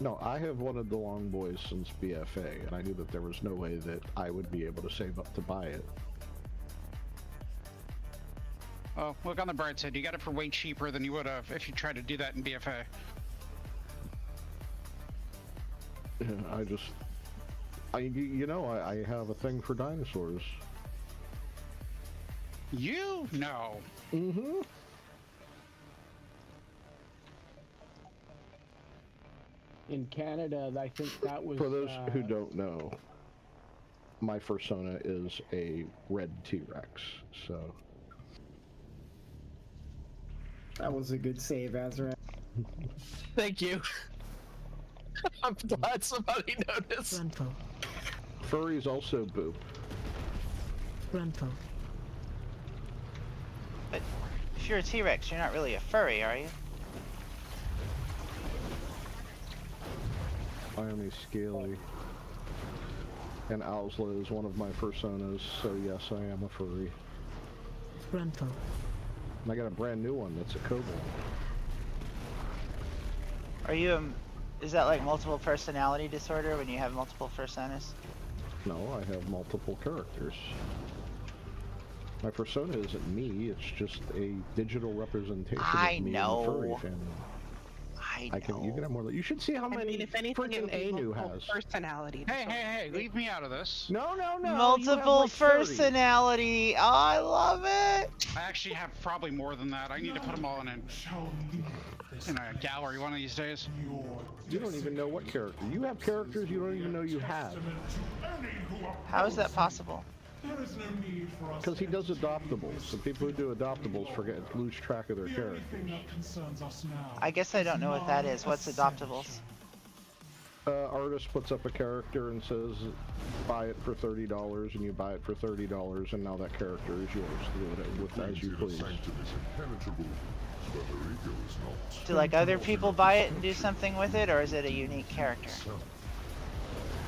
No, I have wanted the long boys since BFA, and I knew that there was no way that I would be able to save up to buy it. Oh, look on the bright side. You got it for way cheaper than you would have if you tried to do that in BFA. You know, I have a thing for dinosaurs. You? No. Mm-hmm. In Canada, I think that was... For those who don't know, my persona is a red T-Rex, so... That was a good save, Azra. Thank you. I'm glad somebody noticed. Renfo. Furries also boop. Renfo. But if you're a T-Rex, you're not really a furry, are you? I am a scaly. And Owsla is one of my personas, so yes, I am a furry. Renfo. And I got a brand new one that's a kobold. Are you is that like multiple personality disorder when you have multiple personas? No, I have multiple characters. My persona isn't me, it's just a digital representation of me in the furry family. You can have more. You should see how many if anything, freaking Anu has. Personality. Hey, leave me out of this. No. Multiple personality. Oh, I love it. I actually have probably more than that. I need to put them all in a gallery one of these days. You don't even know what character. You have characters you don't even know you have. How is that possible? Because he does adoptables. The people who do adoptables lose track of their characters. I guess I don't know what that is. What's adoptables? Artist puts up a character and says, buy it for $30, and you buy it for $30, and now that character is yours. Do it with as you please. Do like other people buy it and do something with it, or is it a unique character?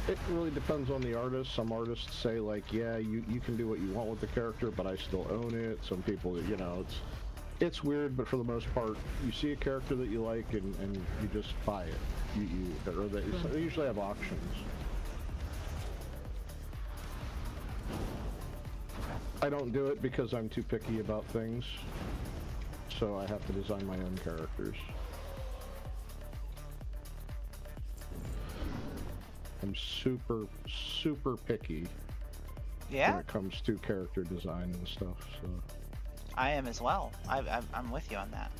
It really depends on the artist. Some artists say like, yeah, you can do what you want with the character, but I still own it. Some people, you know, it's weird, but for the most part, you see a character that you like and you just buy it. They usually have auctions. I don't do it because I'm too picky about things, so I have to design my own characters. I'm super picky when it comes to character design and stuff. So I am as well. I'm with you on that.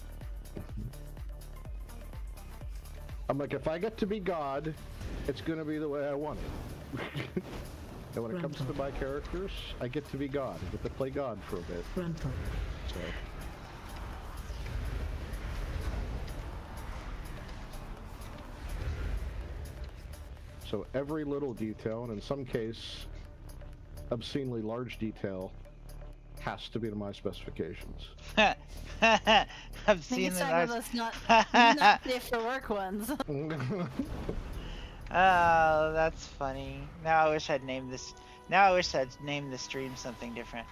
I'm like, if I get to be God, it's gonna be the way I want it. And when it comes to my characters, I get to be God. I get to play God for a bit. So. So every little detail, and in some case, obscenely large detail, has to be to my specifications. Obscenely large. Not safe for work ones. Oh, that's funny. Now I wish I'd named this. Now I wish I'd named the stream something different.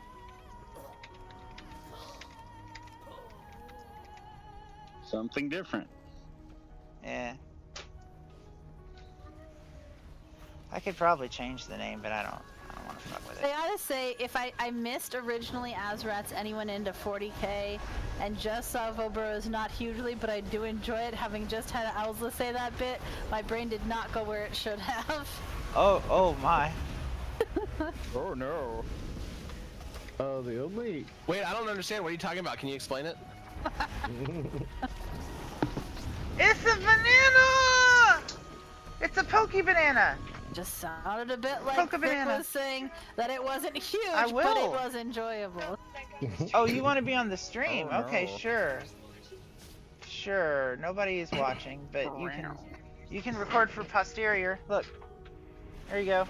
Something different. Yeah. I could probably change the name, but I don't want to fuck with it. I gotta say, if I missed originally Azrat's Anyone into 40k and just saw Voboro's not hugely, but I do enjoy it, having just had Owsla say that bit, my brain did not go where it should have. Oh my. Oh no. The only... Wait, I don't understand. What are you talking about? Can you explain it? It's a banana! It's a pokey banana! Just sounded a bit like Poke a Rick banana. was saying that it wasn't huge, I will. but it was enjoyable. Oh, you want to be on the stream? Oh, okay, no. Sure. Nobody is watching, but you can record for posterior. Look, there you go.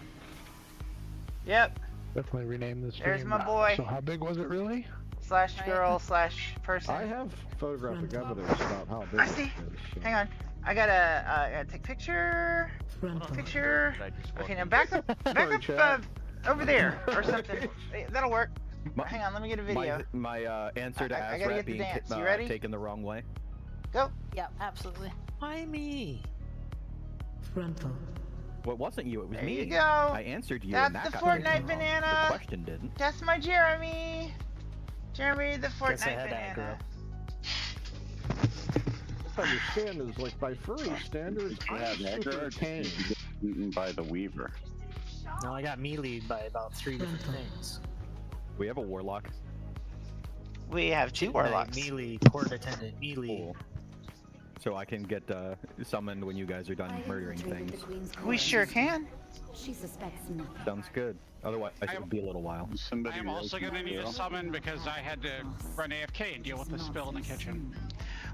Yep. Definitely rename this. There's my boy. So how big was it really? /girl/person. I have photographic evidence about how big I see. it is. So. Hang on. I gotta take picture. Picture. Okay, now back up over there or something. That'll work. Hang on, let me get a video. My answer to I gotta Azrat get the being dance. You ready? taken the wrong way. Go. Yeah, absolutely. Why me? Frontal. Well, it wasn't you, it was There me. you go. I answered you, and That's that the got Fortnite taken off. banana. The question didn't. That's my Jeremy. Jeremy the Guess I Fortnite had banana. What I understand is, like, by furry standards, I'm super tame. Eaten by the Weaver. No, I got melee'd by about 3 different things. We have a warlock. We have 2 warlocks. Melee, court attendant, melee. Cool. So I can get summoned when you guys are done murdering things. We sure can. She suspects nothing. Sounds good. Otherwise, it would be a little while. I am also going to need a summon because I had to run AFK and deal with the spill in the kitchen.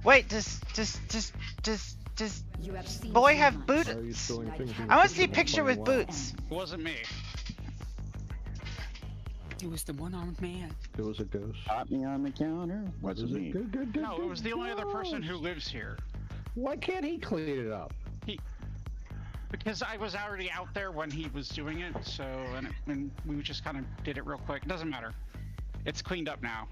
Wait, does boy have boots? I want to see a picture with boots. It wasn't me. It was the one-armed man. It was a ghost. Caught me on the counter. Wasn't me. Good. No, it was the only other person who lives here. Why can't he clean it up? Because I was already out there when he was doing it, so and we just kind of did it real quick. It doesn't matter. It's cleaned up now.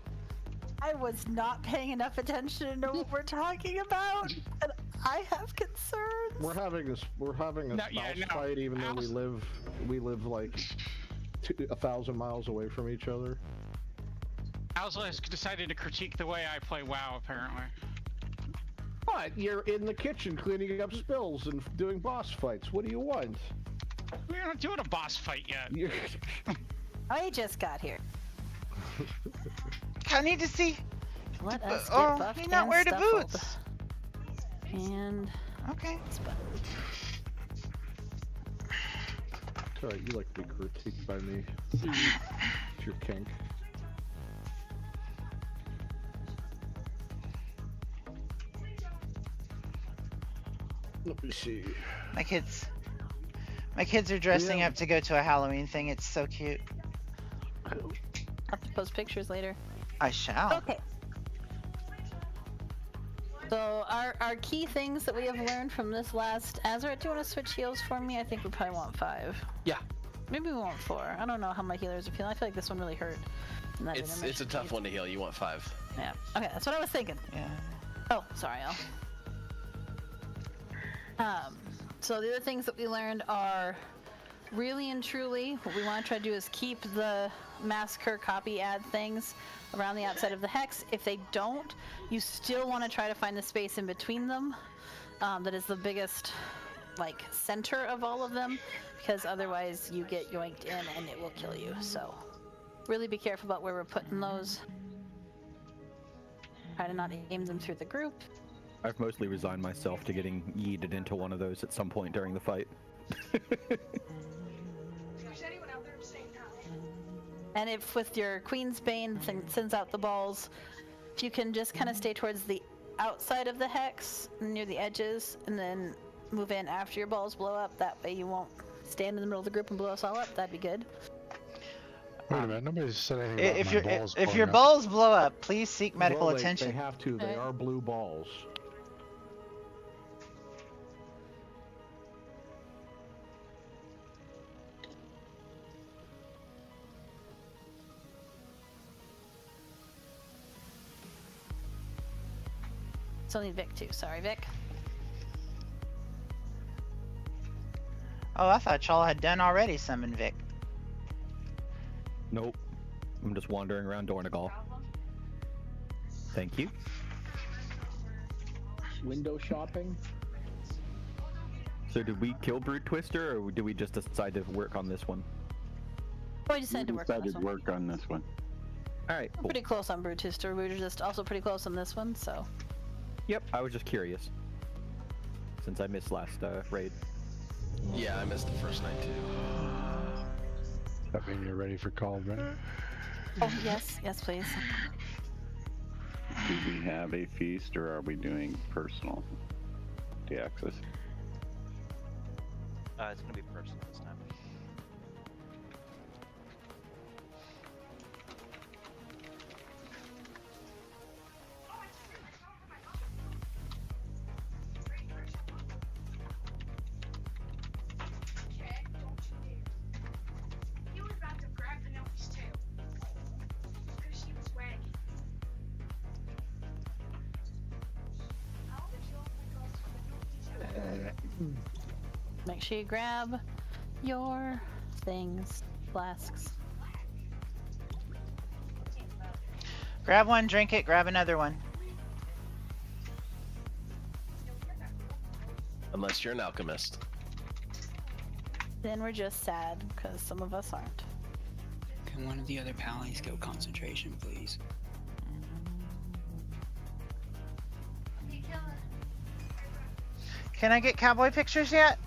I was not paying enough attention to know what we're talking about, and I have concerns. We're having a spouse fight, even though we live like 1,000 miles away from each other. Alza has decided to critique the way I play WoW, apparently. What? You're in the kitchen cleaning up spills and doing boss fights. What do you want? We're not doing a boss fight yet. I just got here. I need to see. Let us get Oh, buffed you're not and wearing the stuffled. boots. And okay. Sorry, you like to be critiqued by me. It's your kink. Let me see. My kids are dressing up to go to a Halloween thing. It's so cute. I'll have to post pictures later. I shall. Okay. So our key things that we have learned from this last Azeroth, do you want to switch heals for me? I think we probably want 5. Yeah. Maybe we want 4. I don't know how my healers are feeling. I feel like this one really hurt. It's a tough one to heal. You want 5. Yeah. Okay, that's what I was thinking. Yeah. Oh, sorry, Al. So the other things that we learned are really and truly what we want to try to do is keep the massacre copy ad things around the outside of the hex. If they don't, you still want to try to find the space in between them. That is the biggest center of all of them, because otherwise you get yoinked in and it will kill you. So really be careful about where we're putting those. Try to not aim them through the group. I've mostly resigned myself to getting yeeted into one of those at some point during the fight. And if with your Queen's Bane sends out the balls, if you can just kind of stay towards the outside of the hex, near the edges, and then move in after your balls blow up, that way you won't stand in the middle of the group and blow us all up, that'd be good. Wait a minute, nobody said anything about my balls if blowing your up. balls blow up, please seek medical attention. They have to. They are blue balls. Still need Vic too. Sorry, Vic. Oh, I thought y'all had done already summon Vic. Nope. I'm just wandering around Dornegal. Thank you. Window shopping. So did we kill Brute Twister, or did we just decide to work on this one? We decided to work on this one. work on this one. Alright, We're cool. pretty close on Brutister. We were just also pretty close on this one, so. Yep, I was just curious. Since I missed last raid. Yeah, I missed the first night too. That mean you're ready for call, right? Oh, yes, please. Do we have a feast, or are we doing personal Deaxis? It's gonna be personal this time. Make sure you grab your things, flasks. Grab one, drink it, grab another one. Unless you're an alchemist. Then we're just sad because some of us aren't. Can one of the other pallies go concentration, please? Can I get cowboy pictures yet?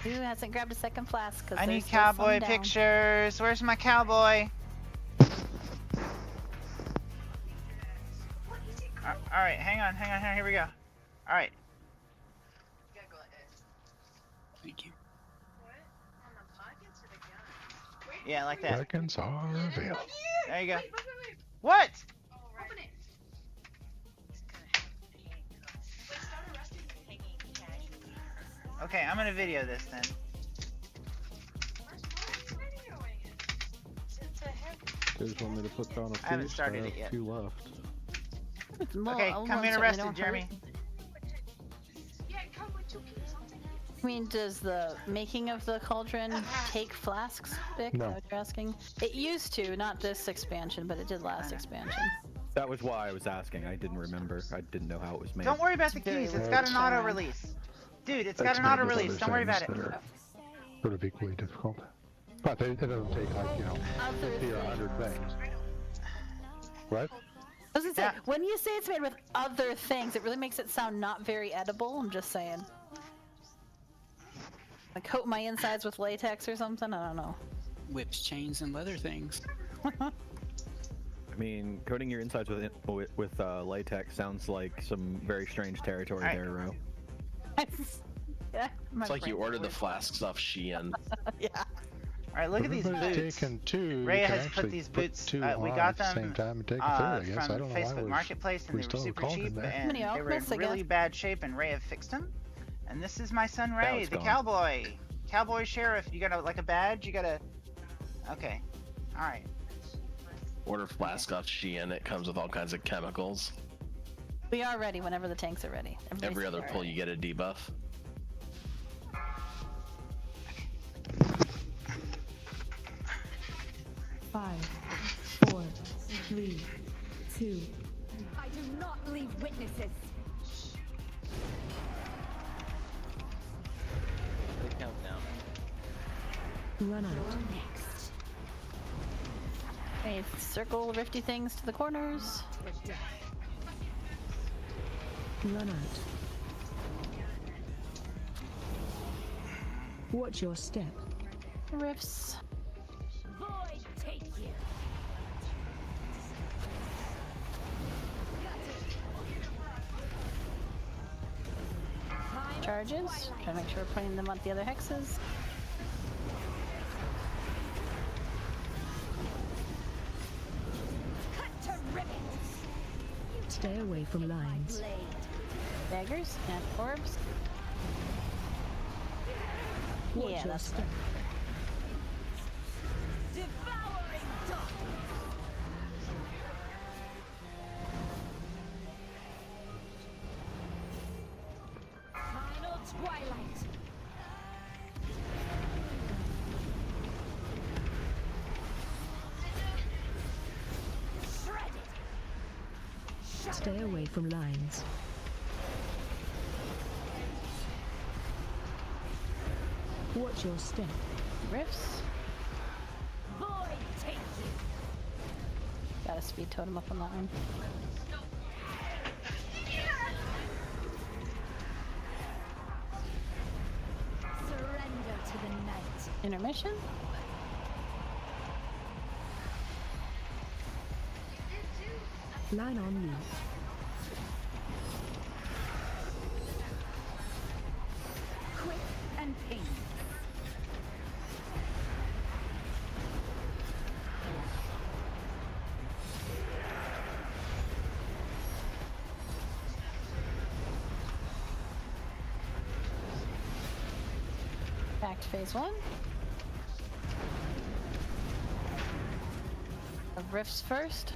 Who hasn't grabbed a second flask? I need cowboy pictures. Where's my cowboy? Alright, hang on, here we go. Alright. Thank you. Yeah, like that. Seconds are available. There you go. What? Okay, I'm gonna video this then. You guys want me to put down a feast? I haven't started I it have yet. 2 left. Okay, come in arrested, Jeremy. I mean, does the making of the cauldron take flasks, Vic? No. Is that what you're asking? It used to, not this expansion, but it did last expansion. That was why I was asking. I didn't remember. I didn't know how it was made. Don't worry about the keys. It's got an auto release. Dude, it's got an auto release. Don't worry about it. That are sort of equally difficult. But it doesn't take like, 50 or 100 things. What? I was gonna say, when you say it's made with other things, it really makes it sound not very edible. I'm just saying. Like coat my insides with latex or something? I don't know. Whips, chains, and leather things. I mean, coating your insides with latex sounds like some very strange territory there, Ro. Yeah, It's like you ordered the flasks off Shein. Yeah. Alright, look at these boots. Taken two, Rhea you can has put actually these put boots. two We on got at the them same time and take a third, I guess. I from don't know why Facebook Marketplace, and we they were still super called cheap, them that. and they were in really bad shape, and Rhea fixed them. And this is my son Ray, the cowboy. Cowboy sheriff. You got like a badge? You gotta... Okay. Alright. Order flask off Shein. It comes with all kinds of chemicals. We are ready whenever the tanks are ready. Every other pull you get a debuff. Five, 4, 3, 2. I do not leave witnesses. The countdown. Run out. Next. Okay, circle rifty things to the corners. Run out. Watch your step. Rifts. Void take you. Charges. Try to make sure we're putting them on the other hexes. Cut to ribbons. Stay away from lines. Daggers and orbs. Watch Yeah, your that's step. Devouring darkness. Final twilight. Shredded. Stay away from lines. Watch your step. Rifts. Void take you. Got a speed totem up on that one. Surrender to the night. Intermission. Line on you. Quick and painless. Back to phase 1. Of rifts first.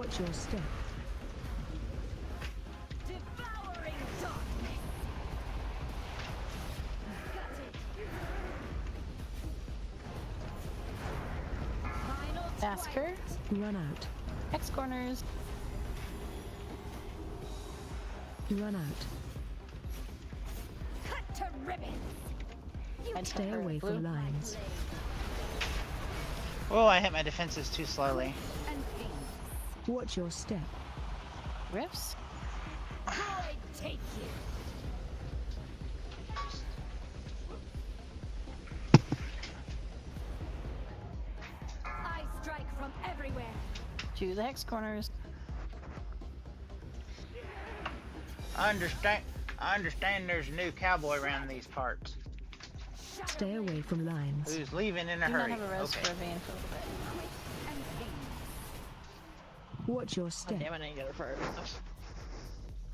Watch your step. Devouring darkness. Final Masker. Run out. X corners. Run out. cut to ribbons. And stay away from lines. Oh, I hit my defenses too slowly. Watch your step. Riffs. Void take you. I strike from everywhere. To the hex corners. I understand there's a new cowboy around these parts. Stay away from lines. Who's leaving in a Do hurry. not have a res Okay. for a vein for a little bit. Watch your step. Damn it, I didn't get it first.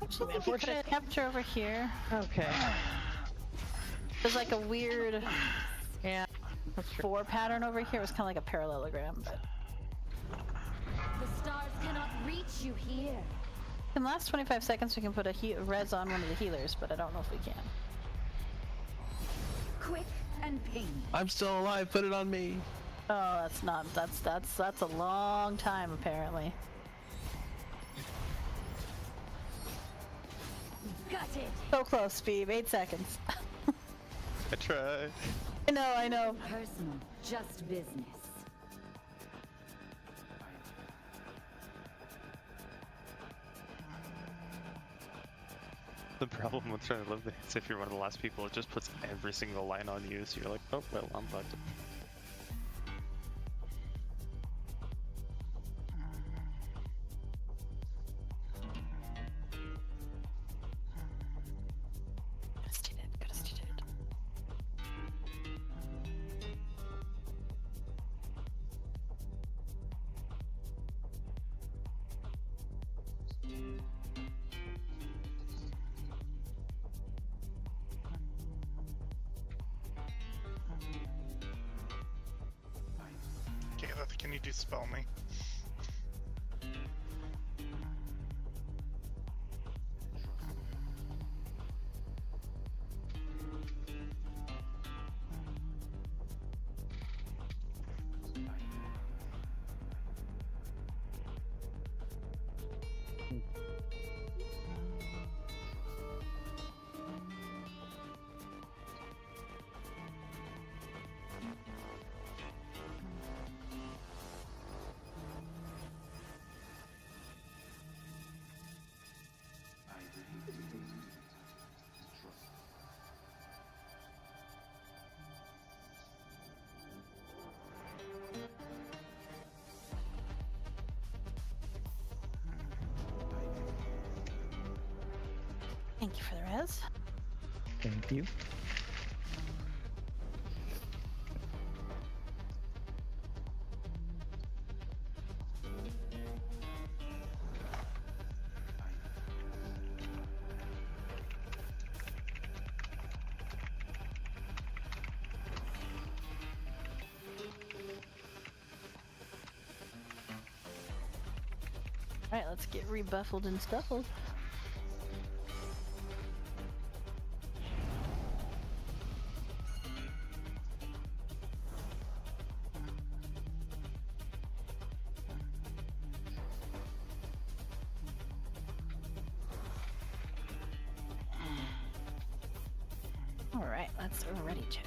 Actually, we put a capture over here. Okay. There's like a weird Yeah. 4 pattern over here. It was kind of like a parallelogram, but The stars cannot reach you here. in the last 25 seconds we can put a res on one of the healers, but I don't know if we can. Quick and pain. I'm still alive. Put it on me. Oh, that's a long time apparently. Gutted. So close, Steve. 8 seconds. I tried. I know. Personal, just business. The problem with trying to live is if you're one of the last people, it just puts every single line on you, so you're like, oh, well, I'm fucked. Kela, can you dispel me? Thank you for the res. Thank you. Alright, let's get rebuffled and stuffled. Alright, let's already check.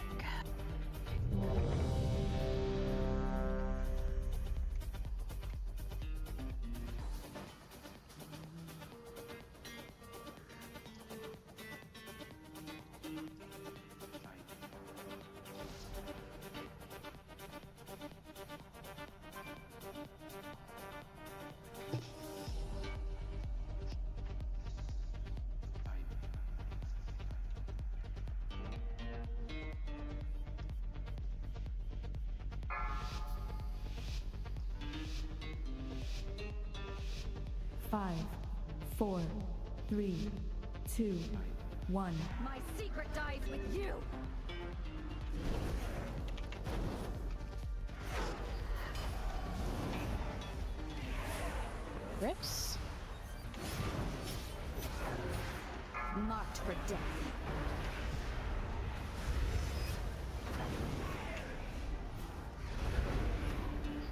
Five, 4, 3, 2, 1. My secret dies with you. Rifts. Marked for death.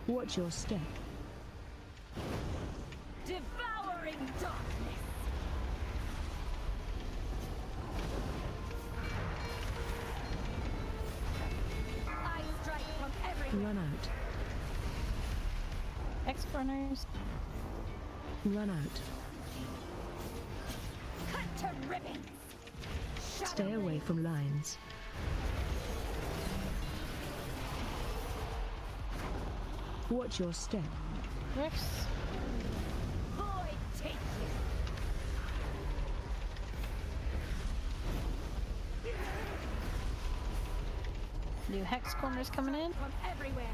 Watch your step. Devouring darkness. I strike from everywhere. Run out. Hex corners. Run out. Cut to ribbons. Stay away from lines. Watch your step. Rifts. Void take you. New hex corners coming in. From everywhere.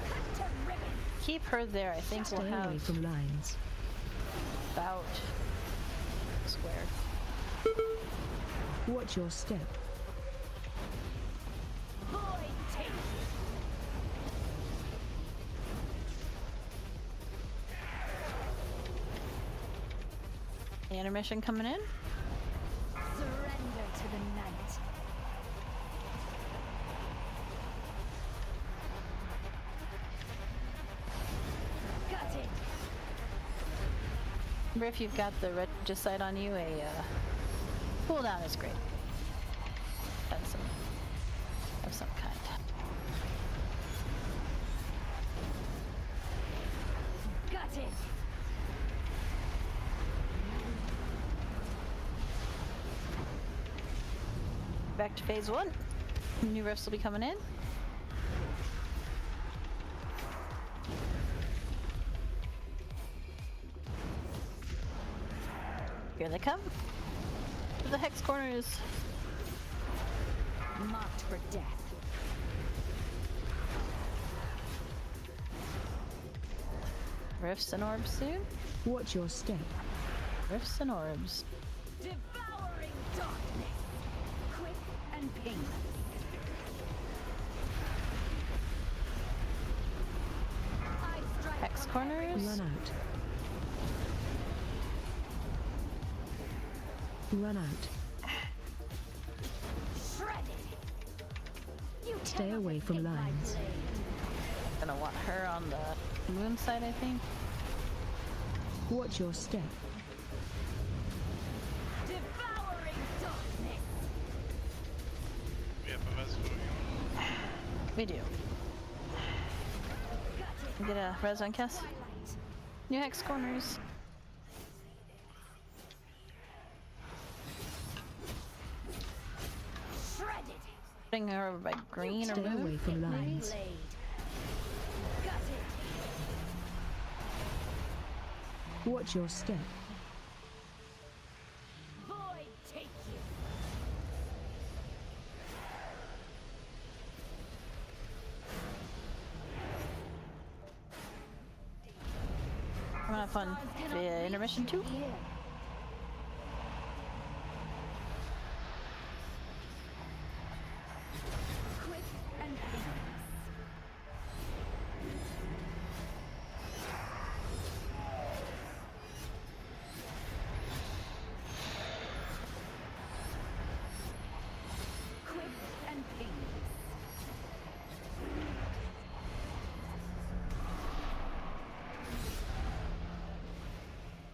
Cut to ribbons. Keep her there. I think Stay we'll away have from lines. about square. Watch your step. Void take you. Intermission coming in. Surrender to the night. Got it. Riff, you've got the Regicide on you. A cooldown is great. That's some of some kind. Got it. Back to phase 1. New rifts will be coming in. Here they come. To the hex corners. Marked for death. Rifts and orbs soon. Watch your step. Rifts and orbs. Devouring darkness. Quick and painless. I strike Hex from corners. Run out. Run out. shredded. You Stay cannot away from escape my lines. blade. Gonna want her on the moon side, I think. Watch your step. Devouring darkness. We have a vessel. We do. Get a res on Cass. New hex corners. Shredded. Putting her over by green or Stay moon. away from lines. Waylaid. Got it. Watch your step. Void take you. Coming up on the intermission 2. Quick and painless. Quick and painless.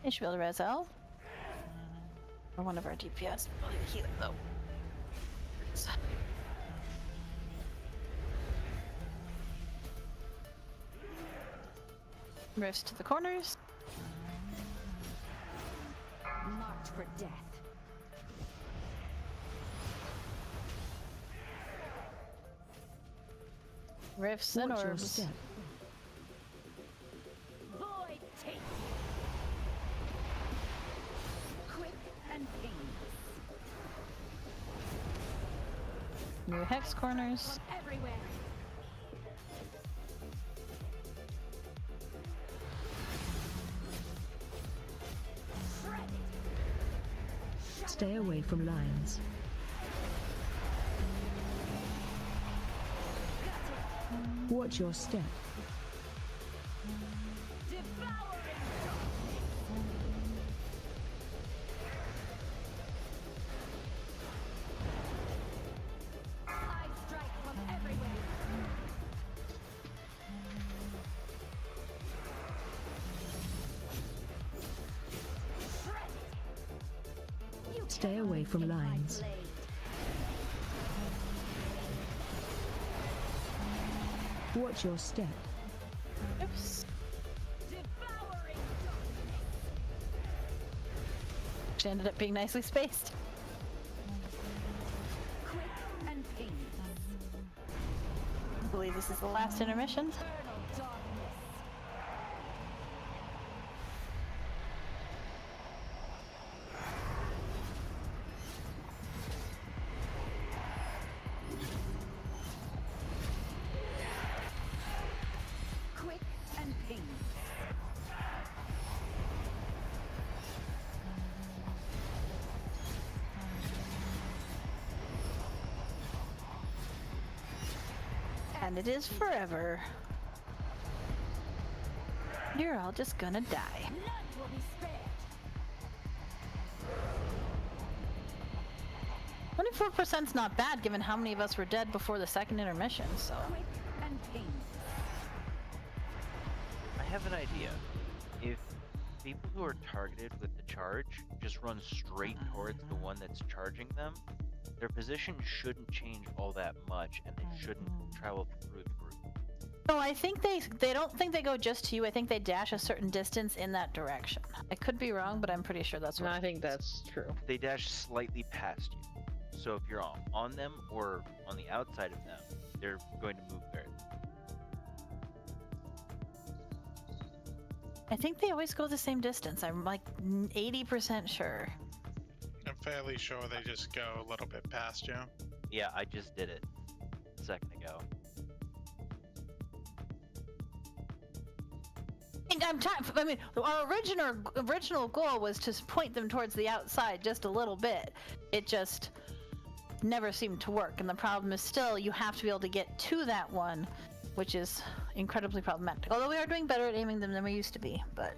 They should be able to res L. Or one of our DPS. Heal though. Rifts to the corners. Marked for death. Rifts and Watch your orbs. step. Void take. Quick and painless. New hex corners. From everywhere. Shredded. Stay away from lines. Watch your step. I strike from everywhere. Stay away from lines. Watch your step. Oops. She ended up being nicely spaced. Quick and painless. I believe this is the last intermission. Eternal darkness. Quick and painless. And it is forever. You're all just gonna die. None will be spared. 24%'s not bad given how many of us were dead before the second intermission, so. Quick and painless. I have an idea. If people who are targeted with the charge just run straight towards the one that's charging them, their position shouldn't change all that much, and they shouldn't travel through the group. No, I think they don't think they go just to you. I think they dash a certain distance in that direction. I could be wrong, but I'm pretty sure that's what. No, I think that's true. They dash slightly past you. So if you're on them or on the outside of them, they're going to move there. I think they always go the same distance. I'm like 80% sure. I'm fairly sure they just go a little bit past you. Yeah, I just did it a second ago. I mean, our original goal was to point them towards the outside just a little bit. It just never seemed to work, and the problem is still you have to be able to get to that one, which is incredibly problematic. Although we are doing better at aiming them than we used to be, but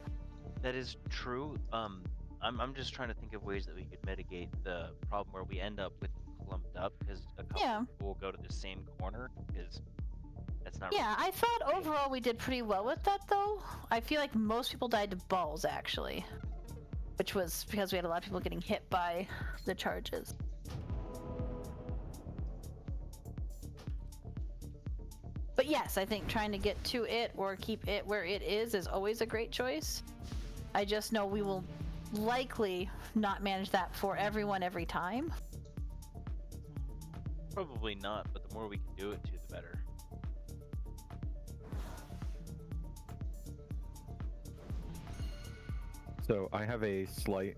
That is true. I'm just trying to think of ways that we could mitigate the problem where we end up with them clumped up because a couple people will go to the same corner because that's not. yeah, I thought overall we did pretty well with that though. I feel like most people died to balls actually, which was because we had a lot of people getting hit by the charges. But yes, I think trying to get to it or keep it where it is always a great choice. I just know we will likely not manage that for everyone every time. Probably not, but the more we can do it to, the better. So I have a slight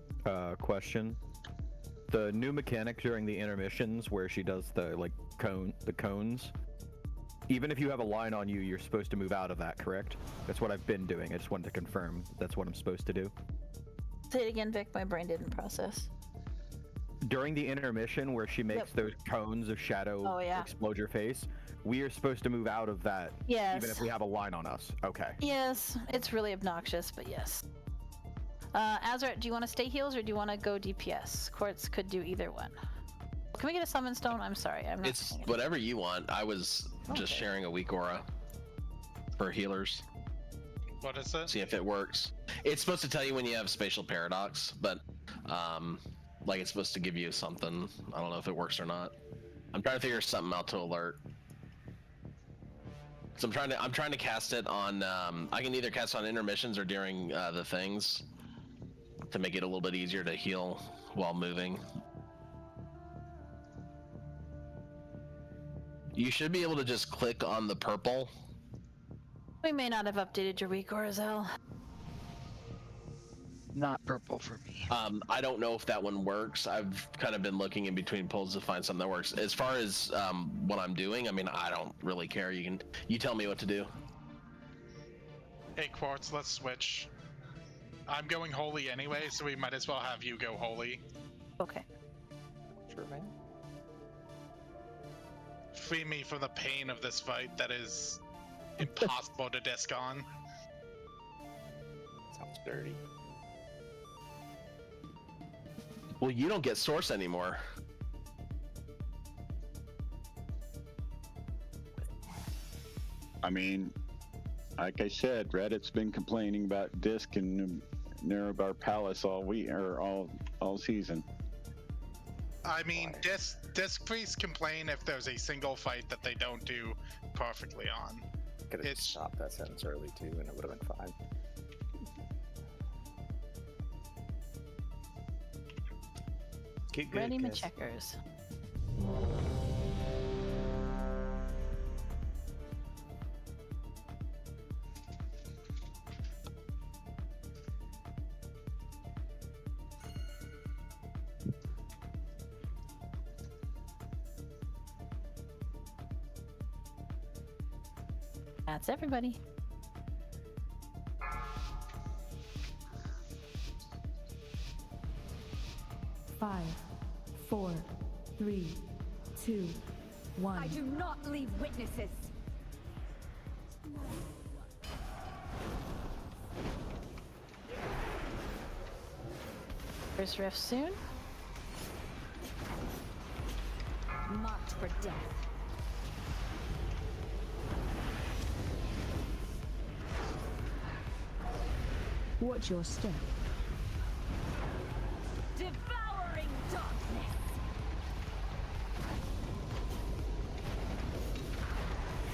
question. The new mechanic during the intermissions where she does the cones. Even if you have a line on you, you're supposed to move out of that, correct? That's what I've been doing. I just wanted to confirm that's what I'm supposed to do. Say it again, Vic. My brain didn't process. During the intermission where she makes those cones of shadow explode your face, we are supposed to move out of that even if we have a line on us. Okay. Yes, it's really obnoxious, but yes. Azrat, do you want to stay heals or do you want to go DPS? Quartz could do either one. Can we get a summon stone? I'm sorry. I'm not It's whatever you want. I was just sharing a weak aura for healers. What is it? See if it works. It's supposed to tell you when you have spatial paradox, but like it's supposed to give you something. I don't know if it works or not. I'm trying to figure something out to alert. So I'm trying to cast it on. I can either cast on intermissions or during the things to make it a little bit easier to heal while moving. You should be able to just click on the purple. We may not have updated your week, Orazel. Not purple for me. I don't know if that one works. I've kind of been looking in between pulls to find something that works. As far as what I'm doing, I mean, I don't really care. You tell me what to do. Hey Quartz, let's switch. I'm going holy anyway, so we might as well have you go holy. Okay. Sure, man. Free me from the pain of this fight that is impossible to disc on. Sounds dirty. Well, you don't get source anymore. I mean, like I said, Reddit's been complaining about disc and Nerub'ar Palace all week or all season. I mean, disc priests complain if there's a single fight that they don't do perfectly on. Could have stopped that sentence early too, and it would have been fine. Get good, Ready my guys. checkers. That's everybody. Five, 4, 3, 2, 1. I do not leave witnesses. First rift soon. Marked for death. Watch your step. Devouring darkness.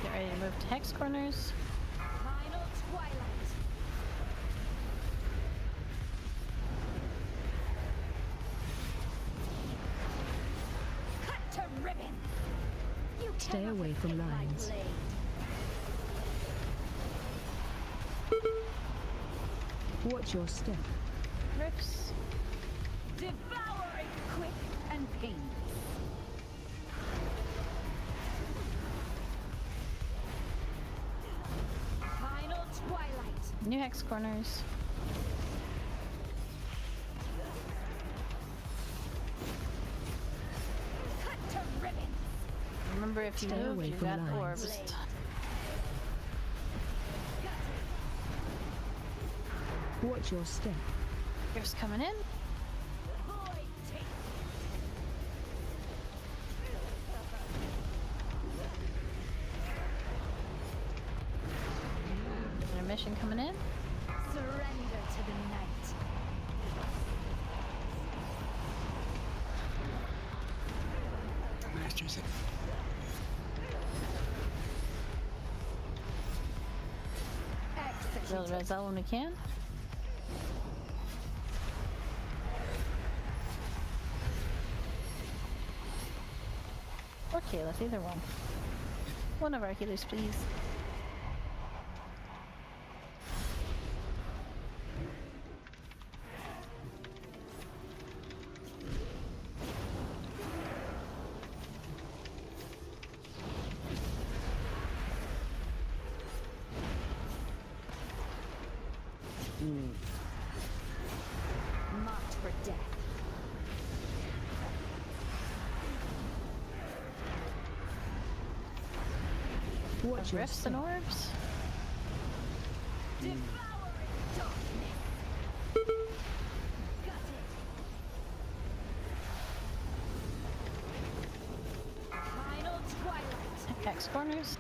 Get ready to move to hex corners. Final twilight. Cut to ribbons. You Stay away from lines. Watch your step. Rifts. Devouring quick and painless. Final twilight. New hex corners. Cut to ribbons. Remember, if you Stay move, away you from got lines. orbs. Watch your step. Rifts coming in. Intermission coming in. Surrender to the night. Masters it. Build res out when we can. Or Kela, either one. One of our healers, please. Marked for death. Watch your Rifts step. and orbs. Devouring darkness. Got it. Final twilight. Hex corners.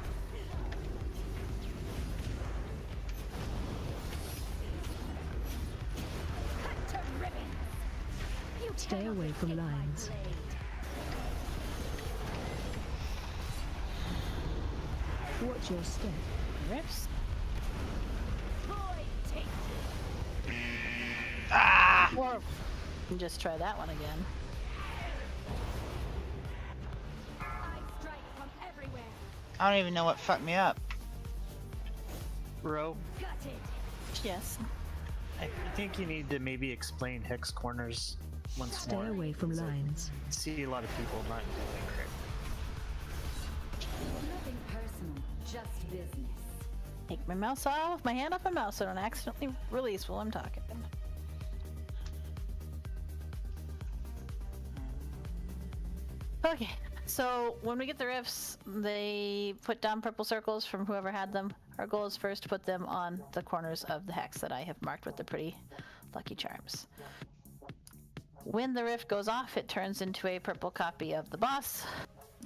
Cut to ribbons. You Stay cannot away from escape my lines. blade. Watch your step. Rifts. Void take. Or just try that one again. I strike from everywhere. I don't even know what fucked me up. Bro, Got it. Yes. I think you need to maybe explain hex corners once Stay more. away from lines. I see a lot of people not doing it. Nothing personal, just business. Take my mouse off, my hand off my mouse so I don't accidentally release while I'm talking. Okay, so when we get the rifts, they put down purple circles from whoever had them Our goal is first to put them on the corners of the hex that I have marked with the pretty lucky charms. When the rift goes off, it turns into a purple copy of the boss.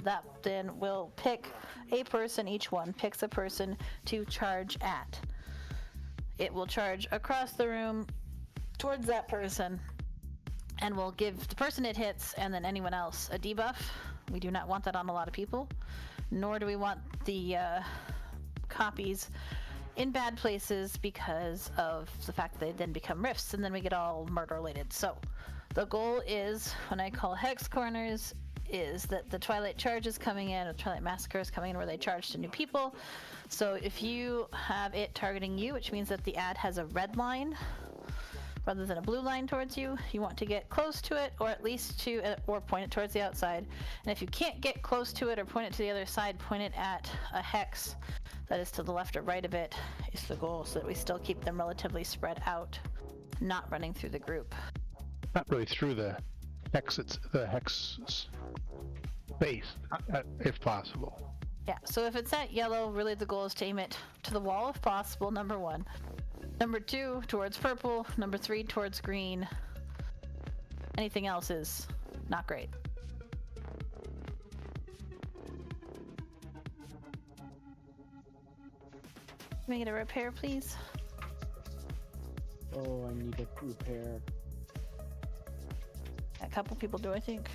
That then will pick a person, each one picks a person to charge at. It will charge across the room towards that person and will give the person it hits and then anyone else a debuff. We do not want that on a lot of people, nor do we want the copies in bad places because of the fact that they then become rifts and then we get all murder related. So the goal is, when I call hex corners, is that the Twilight Charge is coming in, or Twilight Massacre is coming in, where they charge to new people. So if you have it targeting you, which means that the ad has a red line rather than a blue line towards you, you want to get close to it, or at least to, or point it towards the outside. And if you can't get close to it or point it to the other side, point it at a hex that is to the left or right of it, is the goal, so that we still keep them relatively spread out, not running through the group. Not really through the exits, the hex space, if possible. Yeah, so if it's at yellow, really the goal is to aim it to the wall if possible, number 1. Number 2, towards purple. Number 3, towards green. Anything else is not great. Can we get a repair, please? Oh, I need a repair. A couple people do, I think.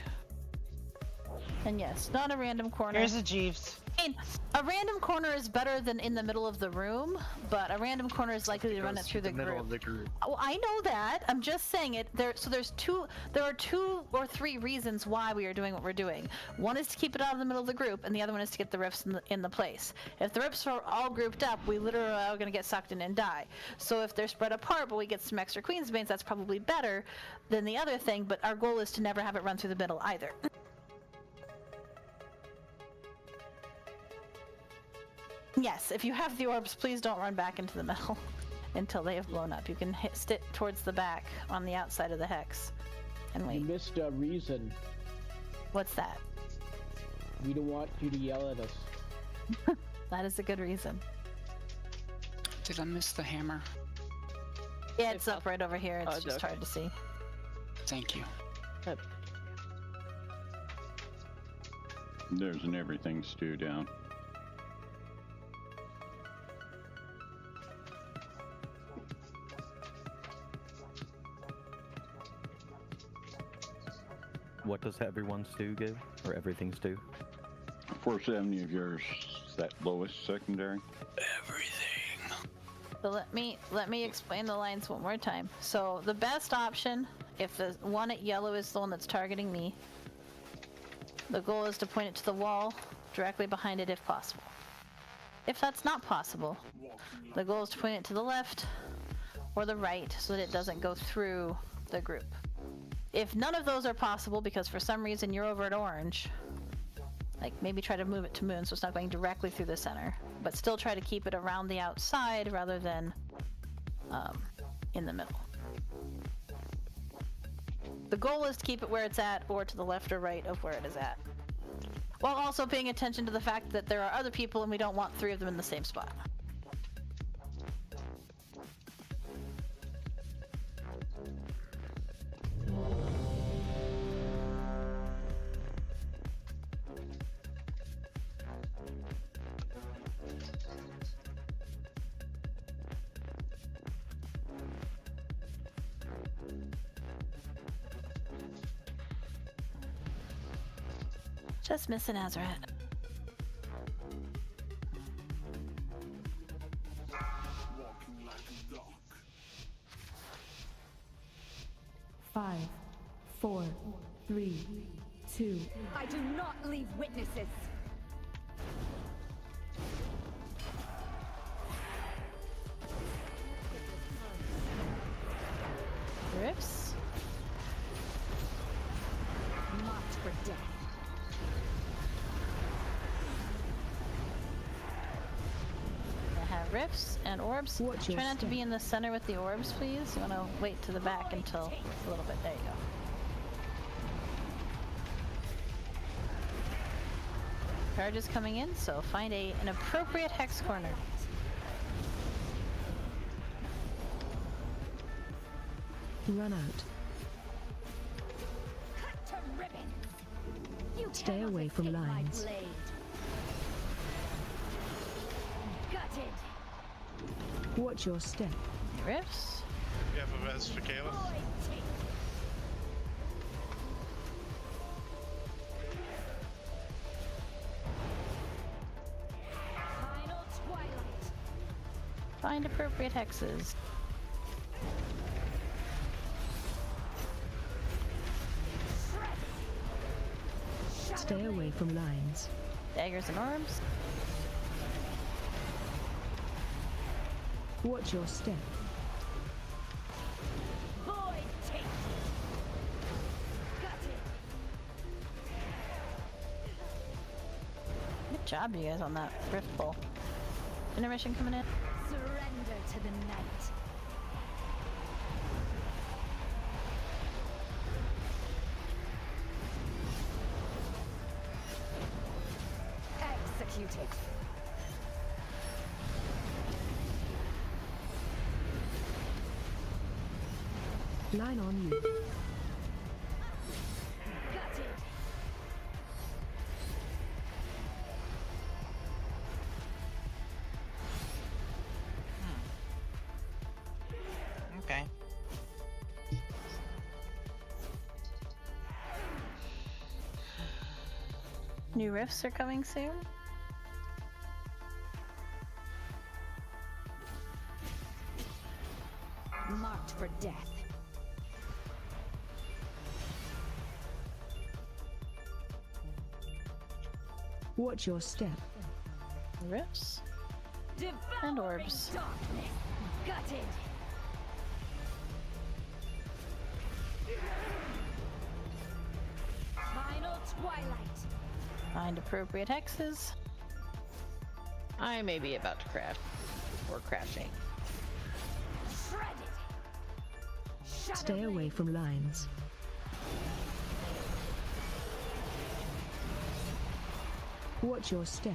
And yes, not a random corner. Here's a Jeeves. I mean, a random corner is better than in the middle of the room, but a random corner is likely to run it through the middle group. of the group. Oh, I know that. I'm just saying it. There are 2 or 3 reasons why we are doing what we're doing. One is to keep it out of the middle of the group, and the other one is to get the rifts in the place. If the rifts are all grouped up, we literally are going to get sucked in and die. So if they're spread apart, but we get some extra Queen's Banes, that's probably better than the other thing. But our goal is to never have it run through the middle either. Yes, if you have the orbs, please don't run back into the middle until they have blown up. You can stick towards the back on the outside of the hex and wait. You missed a reason. What's that? We don't want you to yell at us. That is a good reason. Did I miss the hammer? Yeah, it's up right over here. It's just hard to see. Thank you. There's an everything stew down. What does everyone's do give? Or everything's do? 470 of yours, is that lowest secondary? Everything. So let me explain the lines one more time. So the best option, if the one at yellow is the one that's targeting me, the goal is to point it to the wall directly behind it if possible. If that's not possible, the goal is to point it to the left or the right so that it doesn't go through the group. If none of those are possible because for some reason you're over at orange, like maybe try to move it to moon so it's not going directly through the center, but still try to keep it around the outside rather than in the middle. The goal is to keep it where it's at or to the left or right of where it is at, while also paying attention to the fact that there are other people and we don't want 3 of them in the same spot. Just missing Azrat. Five, 4, 3, 2. I do not leave witnesses. Rifts. Marked for death. I have rifts and orbs. Try not to be in the center with the orbs, please. You want to wait to the back until a little bit. There you go. Charge is coming in, so find an appropriate hex corner. Run out. Cut to ribbons. You Stay cannot away from escape my lines. blade. Gutted. Watch your step. Riffs. You have a res for Kela? Void teeth. Final twilight. Find appropriate hexes. Stay away from lines. Daggers and orbs. Watch your step. Void teeth. Gutted. Good job, you guys, on that rift pull. Intermission coming in. Surrender to the night. Executed. Line on you. Gutted. Okay. New rifts are coming soon. Marked for death. Watch your step. Rifts. Devouring And orbs. darkness. Gutted. Final twilight. Find appropriate hexes. I may be about to crash. Or crashing. Shredded. Stay away from lines. Watch your step.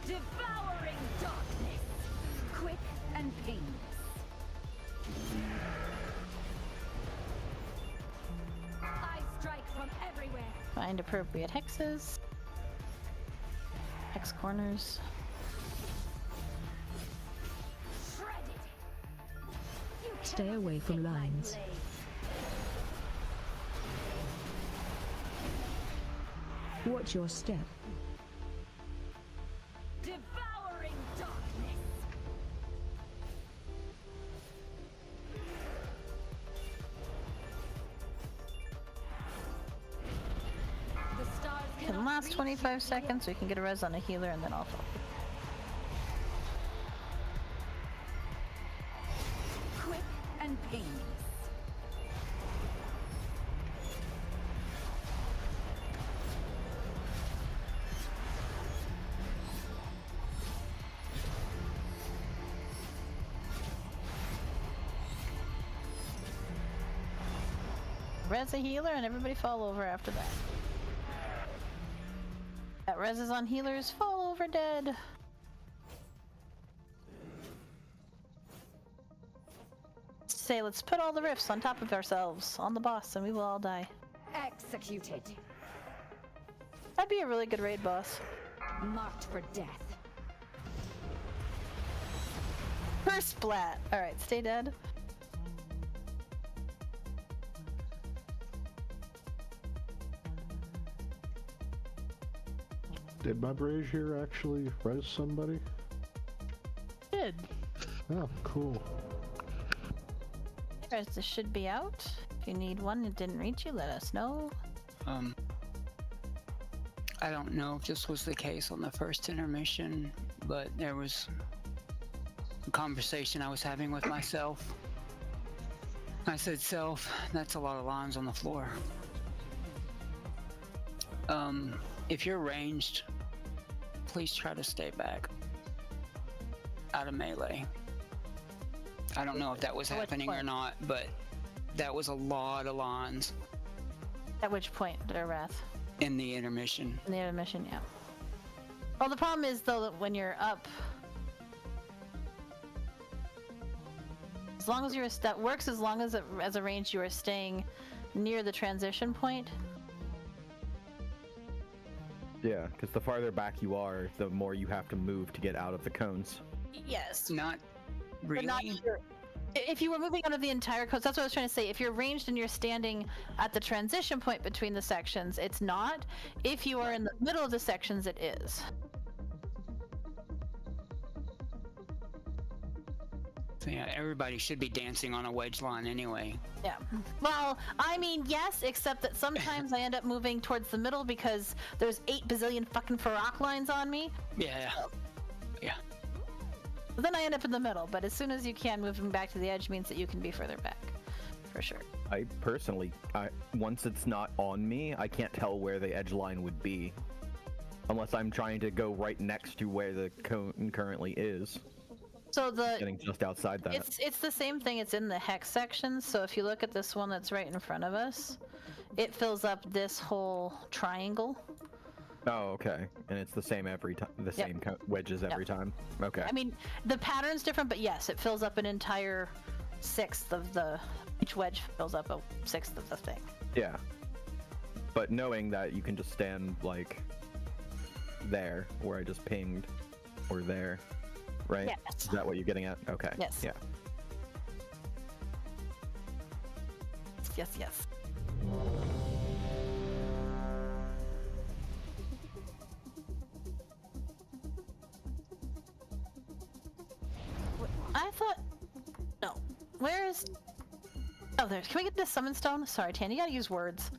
Devouring darkness. Quick and painless. I strike from everywhere. Find appropriate hexes. Hex corners. Shredded. You Stay cannot away from escape my lines. blade. Watch your step. Devouring darkness. The stars In the cannot last reach 25 you. seconds, we can get a res on a healer and then I'll fall. Quick and painless. Res a healer and everybody fall over after that. That res is on healers, fall over dead. Say, let's put all the rifts on top of ourselves, on the boss, and we will all die. Executed. That'd be a really good raid boss. Marked for death. First splat! Alright, stay dead. Did my brazier actually res somebody? Good. Oh, cool. This should be out. If you need one, it didn't reach you, let us know. I don't know if this was the case on the first intermission, but there was a conversation I was having with myself. I said, "Self, that's a lot of lines on the floor." If you're ranged, please try to stay back out of melee. I don't know if that was At which happening or point? not, but that was a lot of lines At which point, Wrath? in the intermission. In the intermission, yeah. Well, the problem is, though, that when you're up... As long as that works, as long as as a range you are staying near the transition point. Yeah, because the farther back you are, the more you have to move to get out of the cones. Yes. Not really. But not if you were moving out of the entire cones, that's what I was trying to say. If you're ranged and you're standing at the transition point between the sections, it's not. If you are in the middle of the sections, it is. So yeah, everybody should be dancing on a wedge line anyway. Yeah. Well, I mean, yes, except that sometimes I end up moving towards the middle because there's 8 bazillion fucking Farrak lines on me. Yeah. Yeah. But then I end up in the middle, but as soon as you can, moving back to the edge means that you can be further back. For sure. I personally, once it's not on me, I can't tell where the edge line would be. Unless I'm trying to go right next to where the cone currently is. So getting just outside that. It's the same thing. It's in the hex section. So if you look at this one that's right in front of us, it fills up this whole triangle. Oh, okay. And it's the same every time. The same wedges every time. Okay. I mean, the pattern's different, but yes, it fills up an entire 1/6 of the. Each wedge fills up a 1/6 of the thing. Yeah. But knowing that you can just stand like there, where I just pinged, or there. Right? Yes. Is that what you're getting at? Okay. Yes. Yeah. Yes. I thought... No. Where is... Oh, there's... Can we get this summon stone? Sorry, Tan, you gotta use words.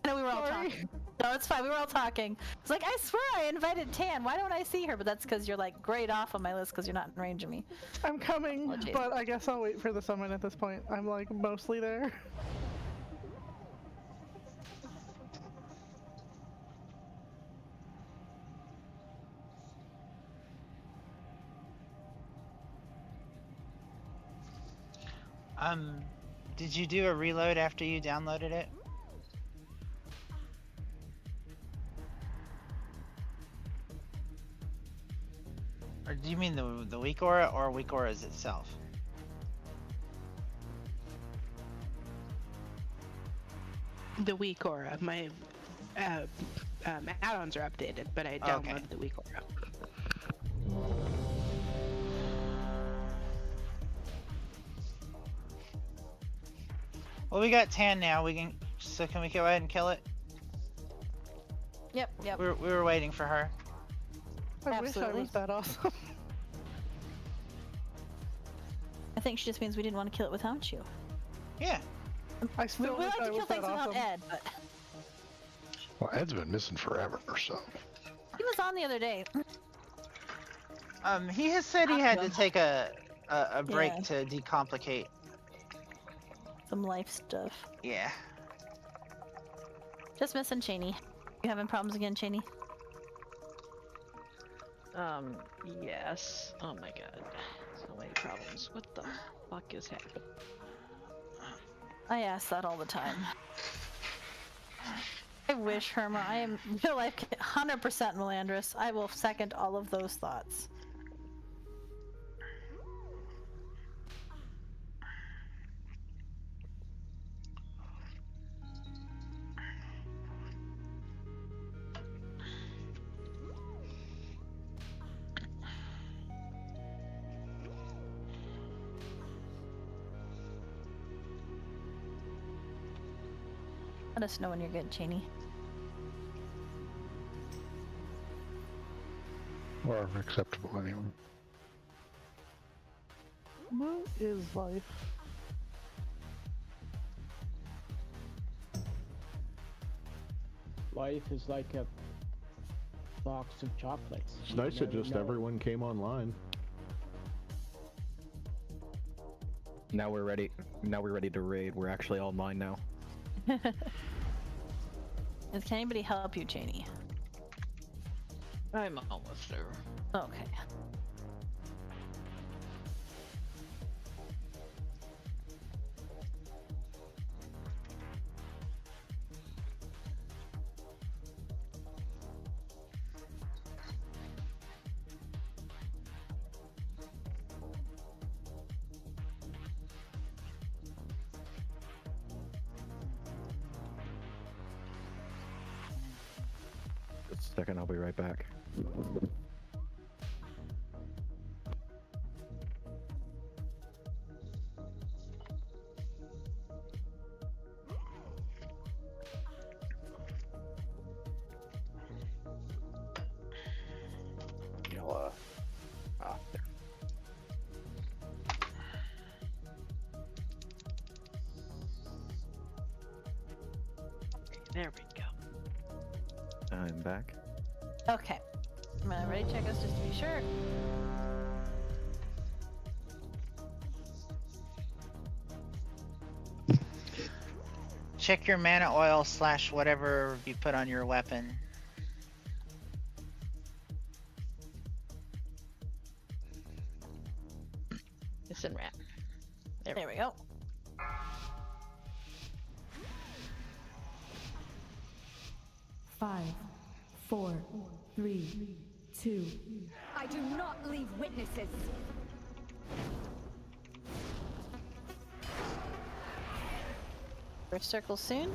I know we were all talking. No, it's fine. We were all talking. It's like, I swear I invited Tan. Why don't I see her? But that's because you're like grayed off on my list because you're not in range of me. I'm coming, but I guess I'll wait for the summon at this point. I'm like mostly there. Did you do a reload after you downloaded it? Or do you mean the weak aura or weak auras itself? The weak aura. My add-ons are updated, but I downloaded the weak aura. Well, we got Tan now. So can we go ahead and kill it? Yep. We were waiting for her. I wish I was that awesome. I think she just means we didn't want to kill it without you. Yeah. I still we wish like I to was kill things that without awesome. Ed, but Well, Ed's been missing forever or so. he was on the other day. He has said he had to take a break Yeah. to decomplicate. Some life stuff. Yeah. Just missing Cheney. You having problems again, Cheney? Yes. Oh my god. So many problems. What the fuck is happening? I ask that all the time. I wish, Herma, I am real life 100% Melandris. I will second all of those thoughts. Let us know when you're good, Cheney. Or acceptable anyway. What is life? Life is like a box of chocolates. It's nice that just everyone came online. Now we're ready. Now we're ready to raid. We're actually online now. Can anybody help you, Cheney? I'm almost there. Okay. second, I'll be right back. You'll, there. There we go. I'm back. Okay. I'm gonna ready check us just to be sure. Check your mana oil / whatever you put on your weapon. Listen, rat. There we go. Five, 4, 3, 2. I do not leave witnesses. First circle soon.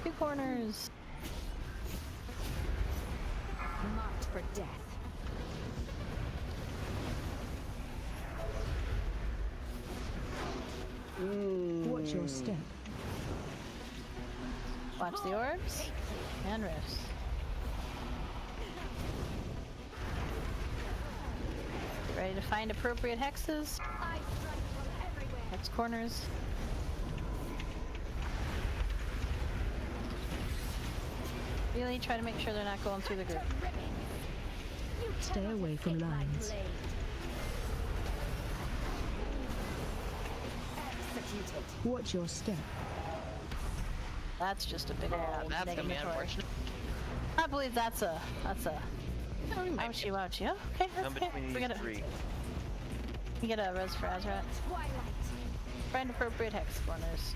2 corners. Marked for death. Watch your step. Watch the orbs and rifts. Get ready to find appropriate hexes. Hex corners. Really try to make sure they're not going through the group. Stay away from lines. Watch your step. That's just a big old That's gonna be negative. unfortunate. I believe that's a ouchie wouchie. Okay, that's Come okay. between We these gotta 3. you get a res for Azrat. Find appropriate hex corners.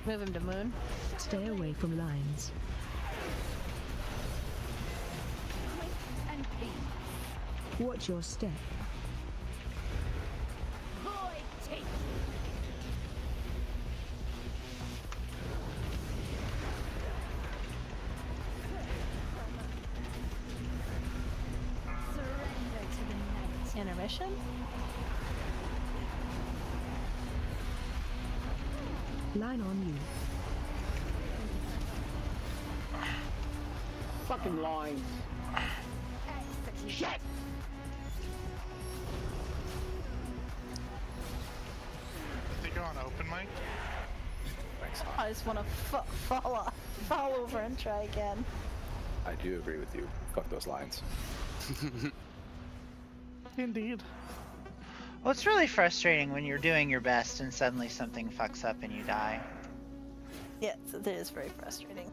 Move him to moon. Stay away from lines. Watch your step. Intermission. Line on you. Fucking lines. Shit! I think you're on open mic. I just want to fall over and try again. I do agree with you. Fuck those lines. Indeed. Well, it's really frustrating when you're doing your best and suddenly something fucks up and you die. Yes, it is very frustrating.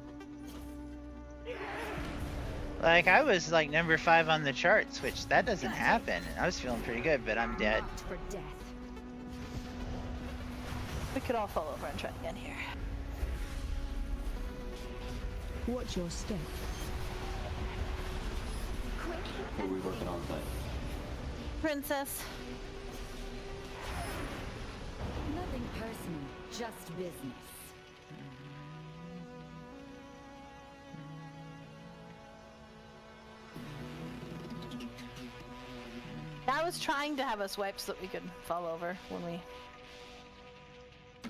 Like, I was like number 5 on the charts, which that doesn't happen. I was feeling pretty good, but I'm dead. For death. We could all fall over and try again here. Watch your step. What are we working on tonight? Princess. Nothing personal, just business. I was trying to have us wipe so that we could fall over when we.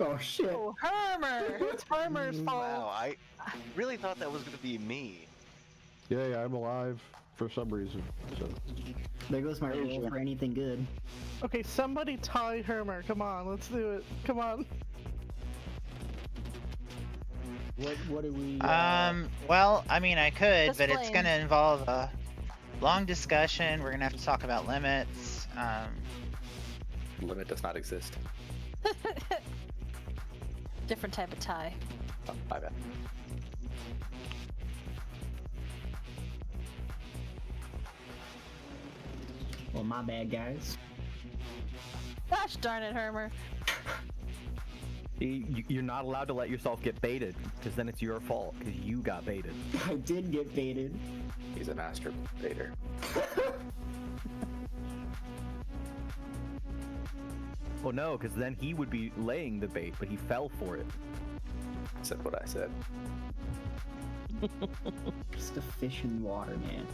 Oh shit! Oh, Hermer! It's Hermer's fault. Wow, I really thought that was gonna be me. Yeah, I'm alive for some reason. So. There goes my roll for anything good. Okay, somebody tie Hermer. Come on, let's do it. Come on. What do we? Well, I mean, I could, Just but it's blame. gonna involve a long discussion. We're gonna have to talk about limits. Limit does not exist. Different type of tie. Oh, my bad. Well, my bad, guys. Gosh darn it, Hermer. You're not allowed to let yourself get baited, because then it's your fault, because you got baited. I did get baited. He's a master baiter. Well, no, because then he would be laying the bait, but he fell for it. I said what I said. Just a fish in water, man.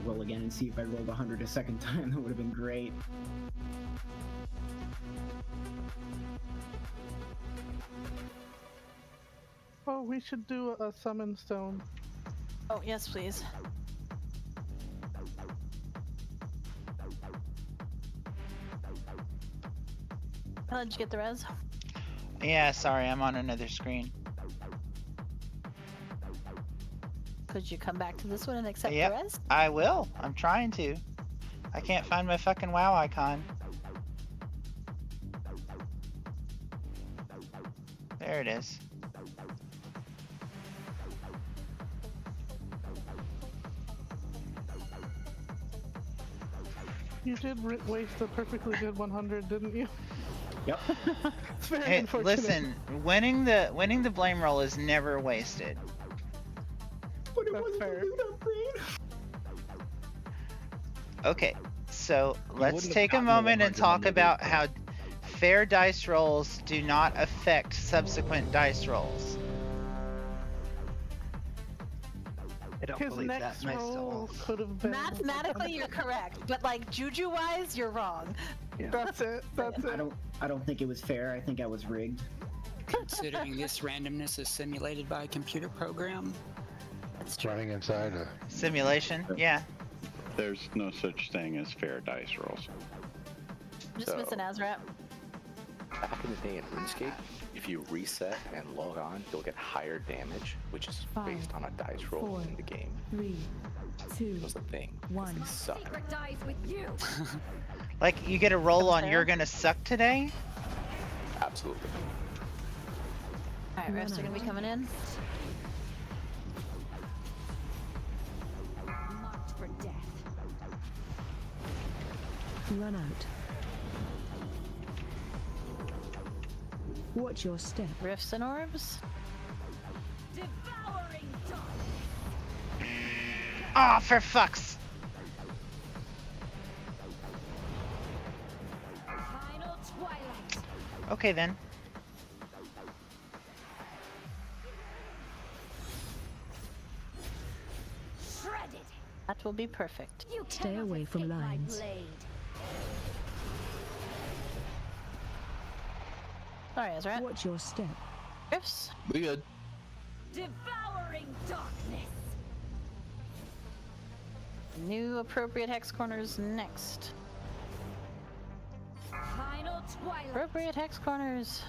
Roll again and see if I rolled 100 a second time. That would have been great. Oh, we should do a summon stone. Oh, yes, please. How did you get the res? Yeah, sorry, I'm on another screen. Could you come back to this one and accept Yep, the res? I will. I'm trying to. I can't find my fucking WoW icon. There it is. You did waste a perfectly good 100, didn't you? Yep. It's very Hey, unfortunate. listen, winning the blame roll is never wasted. But it That's wasn't fair. a loot upgrade. Okay, so let's wouldn't have take a gotten the moment and 100 talk under about these, how fair dice rolls do not affect subsequent dice rolls. I don't His believe that next myself. roll could have been. Mathematically, you're correct, but like juju-wise, you're wrong. That's it. That's it. I don't think it was fair. I think I was rigged. Considering this randomness is simulated by a computer program. That's true. Running inside a Simulation, yeah. There's no such thing as fair dice rolls. I'm just missing Azrat. Back in the day in RuneScape, if you reset and log on, you'll get higher damage, which is based on a dice roll 4, in the game. 3, 2, It was a thing. 1. They suck. Secret dies with you. Like, you get a roll on You're Gonna Suck Today? Absolutely. Alright, refs are gonna be coming in. Marked for death. Run out. Watch your step. Rifts and orbs. Devouring darkness. Oh, for fuck's. Final twilight. Okay then. Shredded. That will be perfect. You Stay cannot away from escape my lines. blade. Sorry, Azrat. Watch your step. Rifts. We good. Devouring darkness. New appropriate hex corners next. Final twilight. Appropriate hex corners.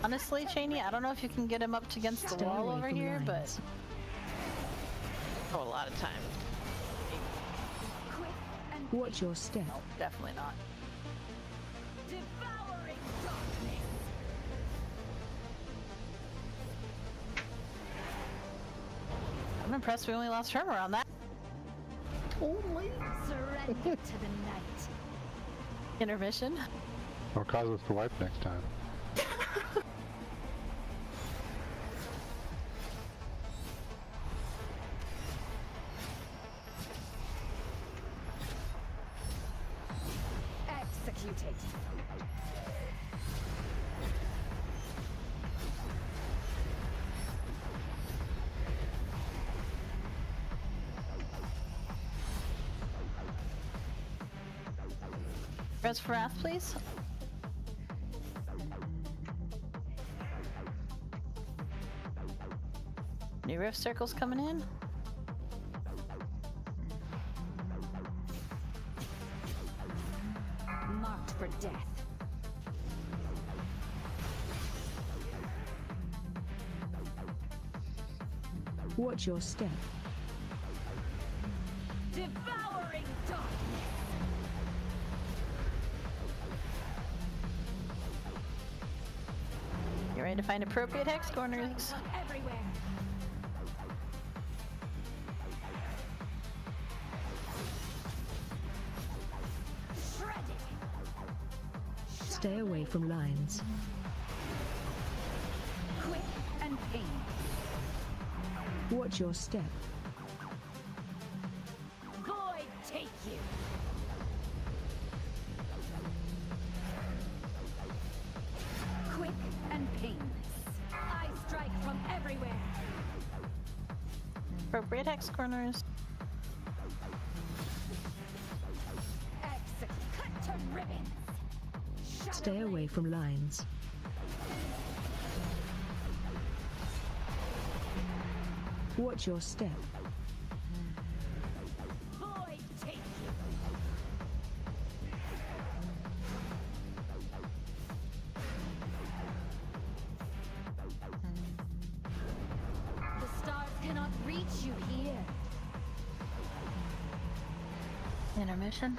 Honestly, Cheney, I don't know if you can him up against the Stay wall away over from here, but lines. Oh, a lot of time. Quick and Watch your step. definitely not. devouring darkness. I'm impressed we only lost Tremor on that. Surrender to the night. Intermission. Don't cause us to wipe next time. Executed. Res for Wrath, please. New rift circles coming in. Marked for death. Watch your step. Devouring darkness. ready to find appropriate hex corners. Everywhere. Stay away from lines. Quick and pain. Watch your step. Void take you. Quick and painless. I strike from everywhere. Appropriate hex corners. Exit. Cut to ribbons. Stay away from lines. Watch your step. Void take you. The stars cannot reach you here. Intermission.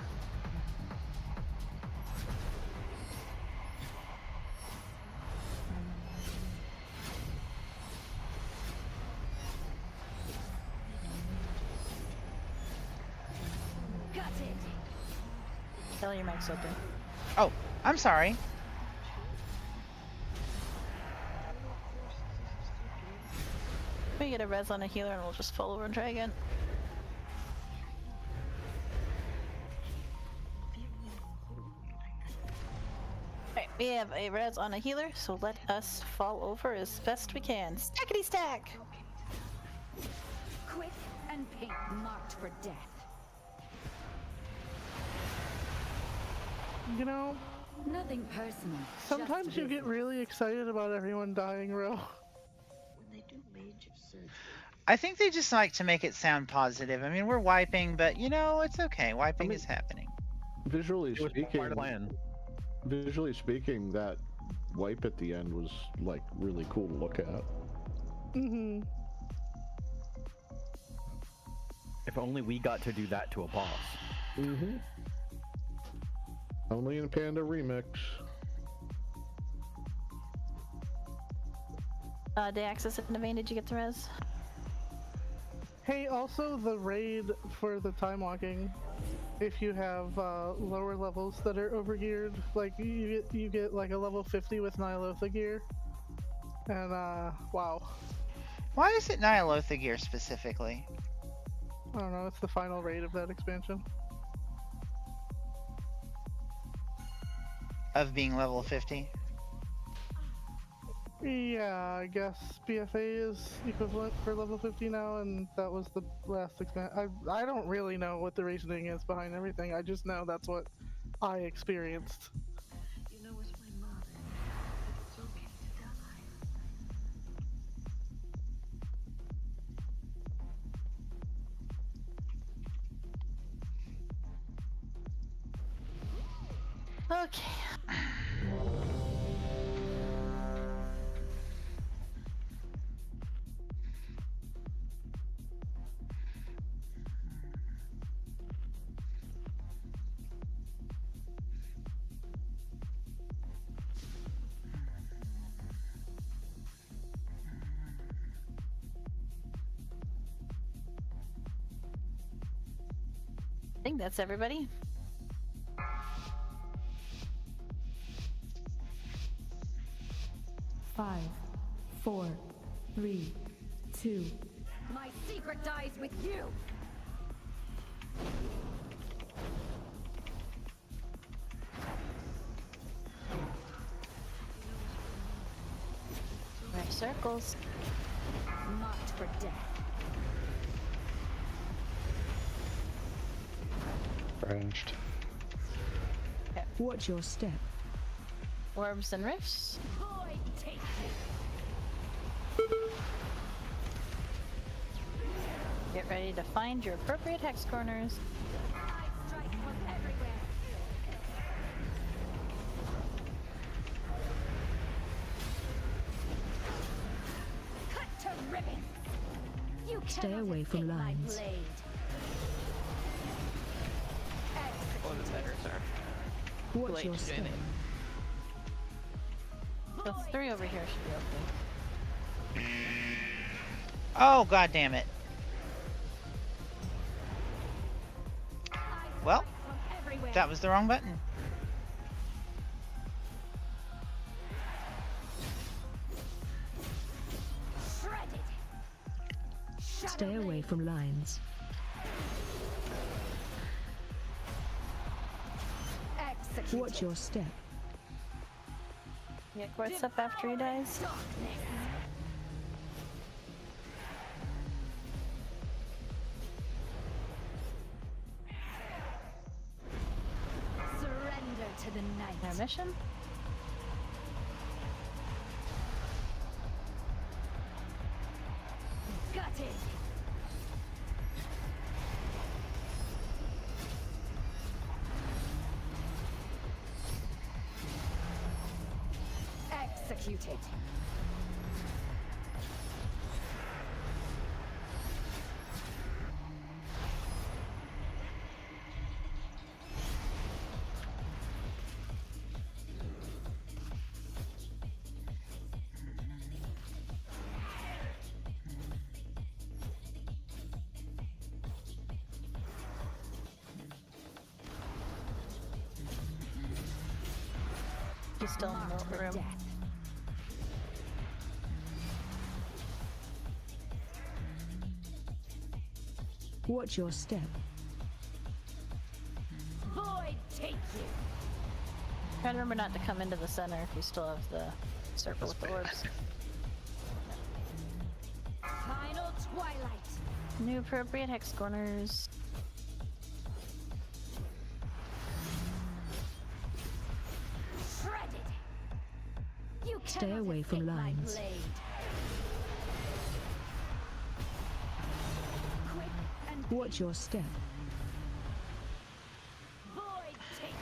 Got it. Tell your mic's open. Oh, I'm sorry. We get a res on a healer and we'll just fall over and try again. Alright, we have a res on a healer, so let us fall over as best we can. Stackity stack! Quick and pain. Marked for death. You know, Nothing personal. sometimes just you get really excited about everyone dying, Ro. I think they just like to make it sound positive. I mean, we're wiping, but you know, it's okay. Wiping is happening. Visually speaking, that wipe at the end was like really cool to look at. Mm-hmm. If only we got to do that to a boss. Mm-hmm. Only in Panda Remix. Deaxis and Navane, did you get the res? Hey, also the raid for the time walking. If you have lower levels that are overgeared, like you get like a level 50 with Nyalotha gear, and wow. Why is it Nyalotha gear specifically? I don't know. It's the final raid of that expansion. Of being level 50? Yeah, I guess BFA is equivalent for level 50 now, and that was the last expansion. I don't really know what the reasoning is behind everything. I just know that's what I experienced. You know, it's my mother. It's okay to die. Okay. I think that's everybody. Five, 4, 3, 2. My secret dies with you. Right circles. Marked for death. Ranged. Okay. Watch your step. Orbs and rifts. Void take Get ready to find your appropriate hex corners. you. I strike from everywhere. Cut to ribbons. You Stay cannot away from escape my lines. blade. What is better, sir? Watch your step. Void The 3 over here should be okay. Oh, god damn it. Well, that was the wrong button. Stay away from lines. Watch your step. Yeah, what's up after he dies? Surrender to the night. Our mission? Gutted. Executed. He's still in the middle of the room. Watch your step. Void take you. Try to remember not to come into the center if you still have the circle with the orbs. Final twilight. New appropriate hex corners. Shredded. You Stay cannot away from escape my lines. blade. Quick and Watch your step. void take.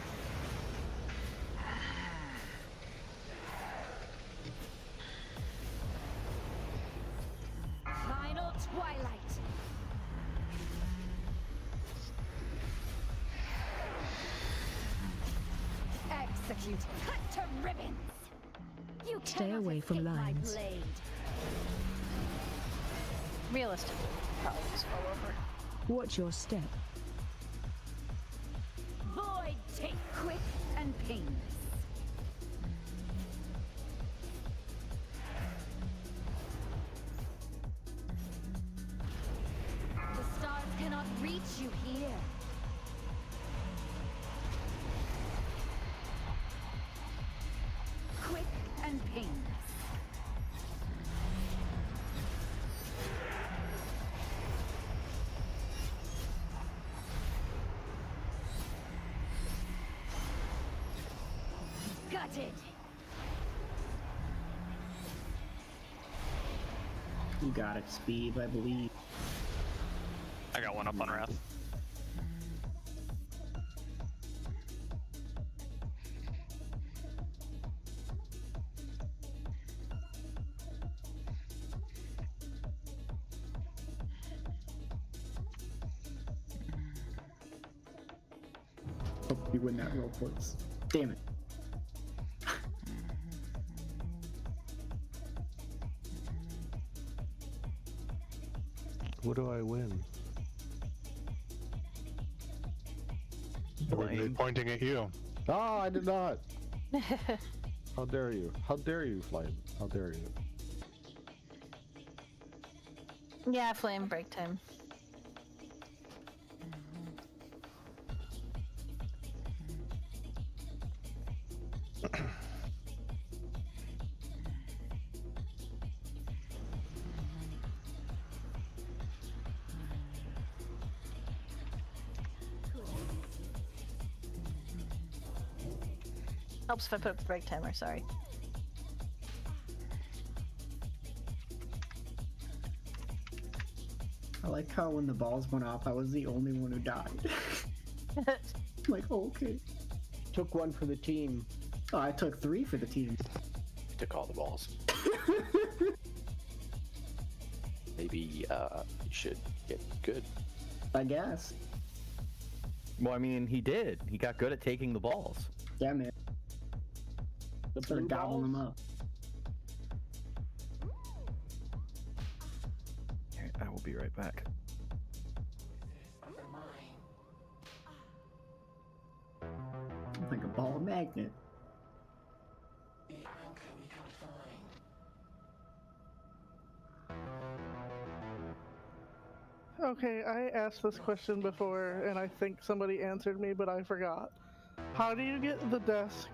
Final twilight. Execute. Cut to ribbons. You Stay cannot away from escape my lines. blade. Realistically, probably just fall over. Watch your step. Void take quick and painless. The stars cannot reach you here. Quick and painless. Gutted. You got it, Speed, I believe. I got one up on Wrath. Hope you win that roll, please. Damn it. What do I win? Everybody pointing at you. Oh, I did not. How dare you? How dare you, Flame? How dare you? Yeah, flame break time. Helps if I put up the break timer, sorry. I like how when the balls went off, I was the only one who died. Like, oh, okay. Took one for the team. Oh, I took 3 for the team. Took all the balls. Maybe you should get good. I guess. Well, I mean, he did. He got good at taking the balls. Damn it. The Started blue gobbling balls? them up. right back. Like a ball magnet. Okay, I asked this question before, and I think somebody answered me, but I forgot. How do you get the desk?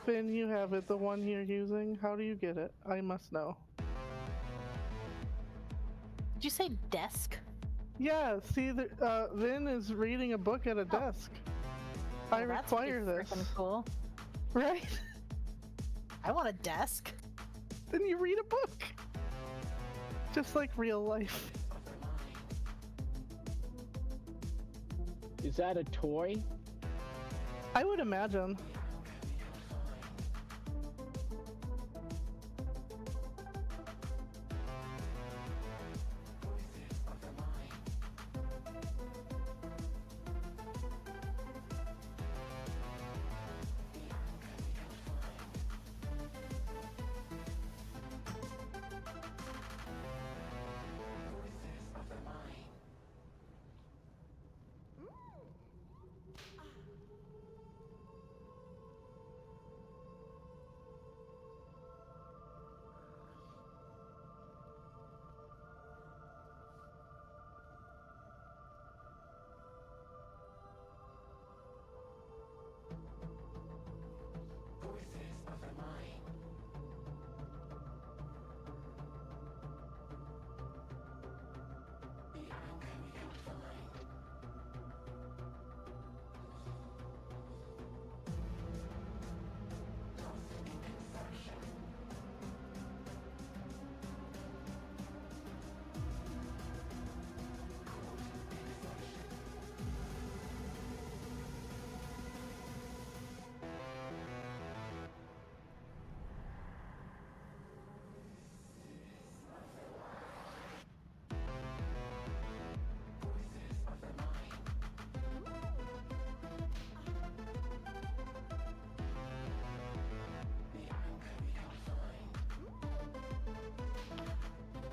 Finn, you have it, the one you're using. How do you get it? I must know. Did you say desk? Yeah, see, Vin is reading a book at a desk. I require this. Cool. Right? I want a desk. Then you read a book. Just like real life. Is that a toy? I would imagine.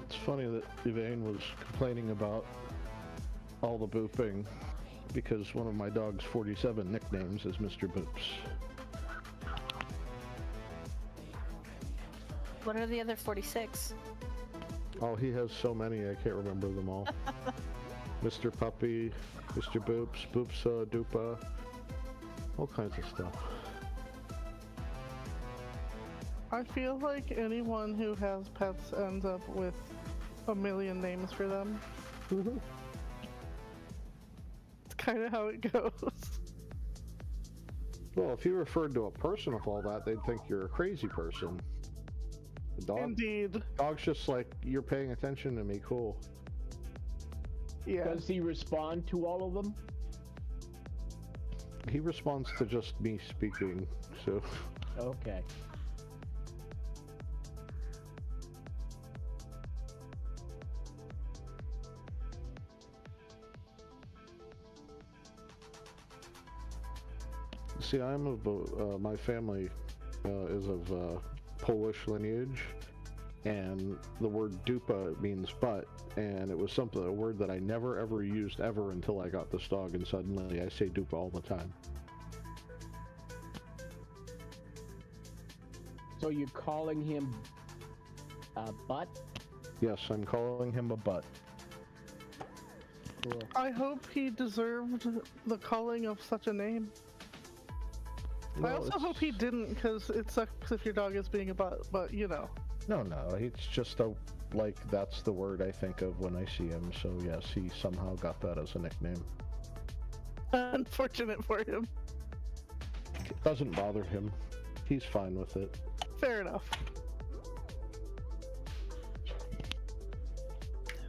It's funny that Yvain was complaining about all the booping because one of my dog's 47 nicknames is Mr. Boops. What are the other 46? Oh, he has so many, I can't remember them all. Mr. Puppy, Mr. Boops, Boopsa, Dupa, all kinds of stuff. I feel like anyone who has pets ends up with a million names for them. It's kind of how it goes. Well, if you referred to a person with all that, they'd think you're a crazy person. The dog, Indeed. Dog's just like, you're paying attention to me, cool. Yeah. Does he respond to all of them? He responds to just me speaking, so... Okay. See, I'm of, my family is of Polish lineage, and the word dupa means butt, and it was a word that I never ever used ever until I got this dog, and suddenly I say dupa all the time. So you're calling him a butt? Yes, I'm calling him a butt. Cool. I hope he deserved the calling of such a name. No, I also hope he didn't, because it sucks if your dog is being a butt, but you know. No, it's just that's the word I think of when I see him, so yes, he somehow got that as a nickname. Unfortunate for him. It doesn't bother him. He's fine with it. Fair enough.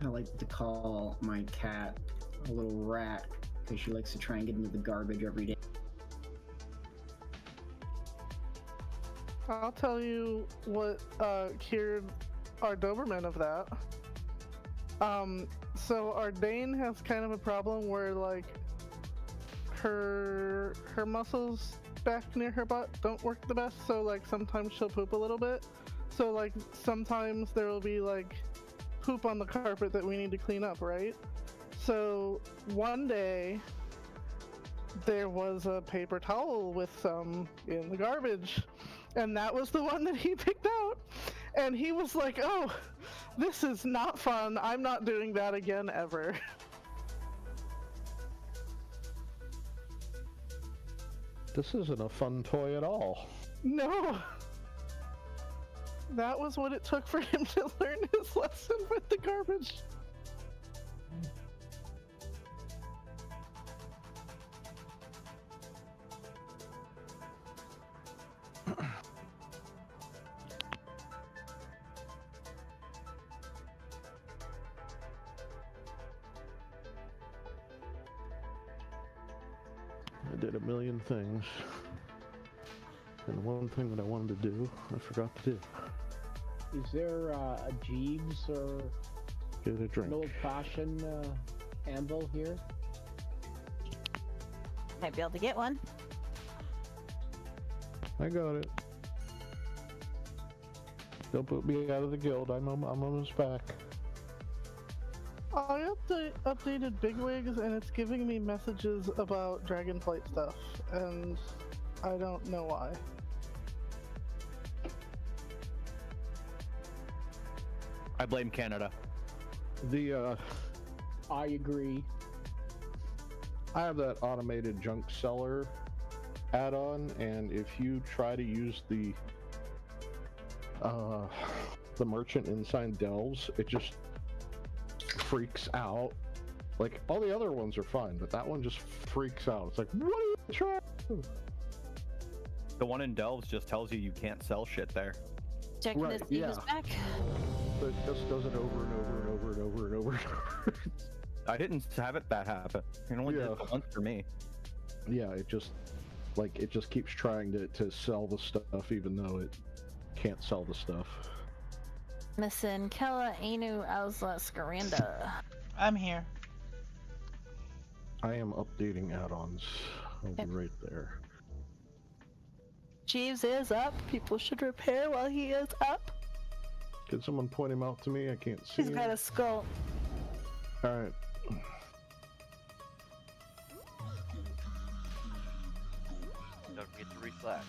I like to call my cat a little rat because she likes to try and get into the garbage every day. I'll tell you what cured our Doberman of that. So our Dane has kind of a problem where like her muscles back near her butt don't work the best, so like sometimes she'll poop a little bit. So like sometimes there will be like poop on the carpet that we need to clean up, right? So one day there was a paper towel with some in the garbage, and that was the one that he picked out. And he was like, "Oh, this is not fun. I'm not doing that again ever." This isn't a fun toy at all. No. That was what it took for him to learn his lesson with the garbage. I did a million things. And one thing that I wanted to do, I forgot to do. Is there a Jeeves or Get a drink. an old-fashioned anvil here? Might be able to get one. I got it. Don't put me out of the guild. I'm almost back. I updated Bigwigs, and it's giving me messages about Dragonflight stuff, and I don't know why. I blame Canada. I agree. I have that automated junk seller add-on, and if you try to use the merchant inside Delves, it just freaks out. Like, all the other ones are fine, but that one just freaks out. It's like, what are you trying to do? The one in Delves just tells you you can't sell shit there. Checking Right, to see who's back. But it just does it over and over and over and over and over and over. I didn't have it that happen. It only did it once for me. Yeah, it just keeps trying to sell the stuff even though it can't sell the stuff. Missing Kela, Anu, Ausla, Scaranda. I'm here. I am updating add-ons. I'll be right there. Jeeves is up. People should repair while he is up. Can someone point him out to me? I can't see He's got a skull. Alright. Don't forget to reflex.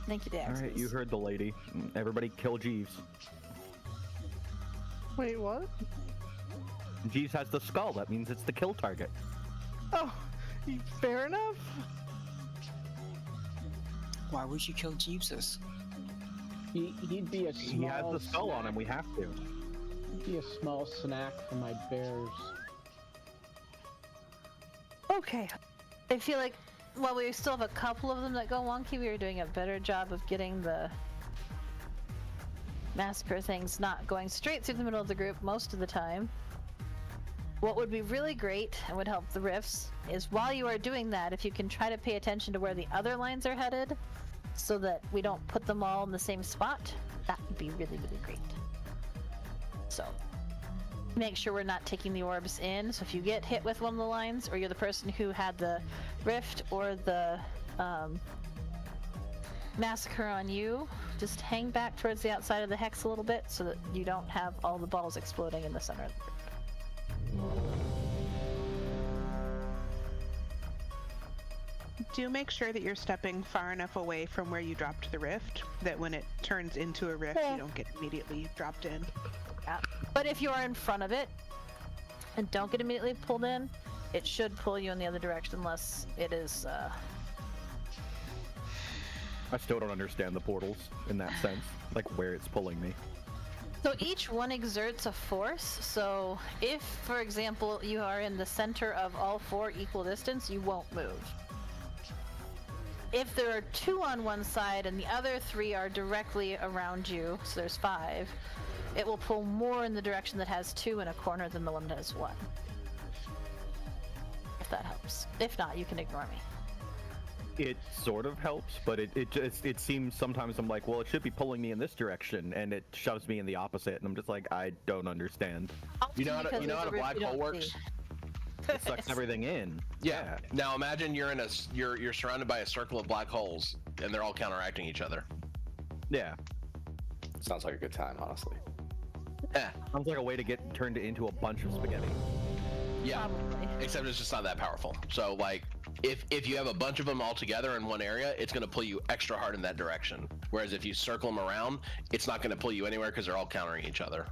Thank you, Dax. Alright, you heard the lady. Everybody kill Jeeves. Wait, what? Jeeves has the skull. That means it's the kill target. Oh, fair enough. Why would you kill Jeeves? He'd be a small He has the skull on him. We have to. He'd be a small snack for my bears. Okay. I feel like while we still have a couple of them that go wonky, we are doing a better job of getting the massacre things not going straight through the middle of the group most of the time. What would be really great and would help the rifts is while you are doing that, if you can try to pay attention to where the other lines are headed so that we don't put them all in the same spot, that would be really, really great. So make sure we're not taking the orbs in. So if you get hit with one of the lines, or you're the person who had the rift or the massacre on you, just hang back towards the outside of the hex a little bit so that you don't have all the balls exploding in the center of the group. Do make sure that you're stepping far enough away from where you dropped the rift that when it turns into a rift, you don't get immediately dropped in. Yeah. But if you are in front of it and don't get immediately pulled in, it should pull you in the other direction unless it is I still don't understand the portals in that sense, like where it's pulling me. So each one exerts a force. So if, for example, you are in the center of all four equal distance, you won't move. If there are two on one side and the other three are directly around you, so there's 5, it will pull more in the direction that has 2 in a corner than the one that has 1. If that helps. If not, you can ignore me. It sort of helps, but it seems sometimes I'm like, well, it should be pulling me in this direction, and it shoves me in the opposite, and I'm just like, I don't understand. You know how a black hole works? It sucks everything in. Yeah. Now imagine you're in you're surrounded by a circle of black holes, and they're all counteracting each other. Yeah. Sounds like a good time, honestly. Sounds like a way to get turned into a bunch of spaghetti. Yeah, except it's just not that powerful. So like, if you have a bunch of them all together in one area, it's going to pull you extra hard in that direction. Whereas if you circle them around, it's not going to pull you anywhere because they're all countering each other.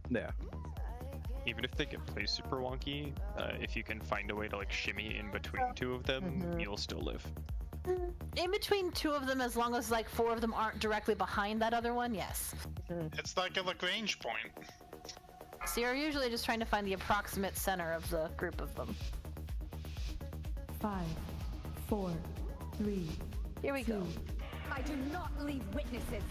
Yeah. Even if they get play super wonky, if you can find a way to like shimmy in between two of them, you'll still live. In between two of them, as long as like 4 of them aren't directly behind that other one, yes. It's like a Lagrange point. So you're usually just trying to find the approximate center of the group of them. 5, 4, 3. Here we go. I do not leave witnesses.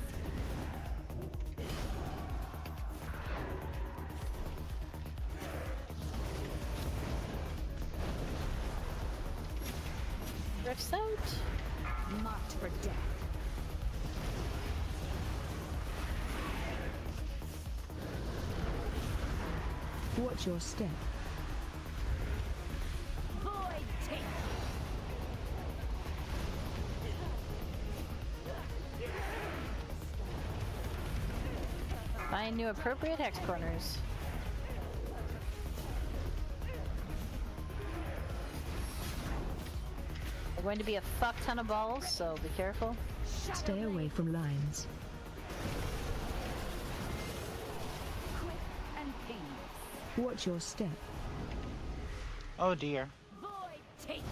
Drifts out. Marked for death. Watch your step. Void take. Find new appropriate hex corners. They're going to be a fuck ton of balls, so be careful. Stay away from lines. Quick and painless. Watch your step. Oh dear. Void take you.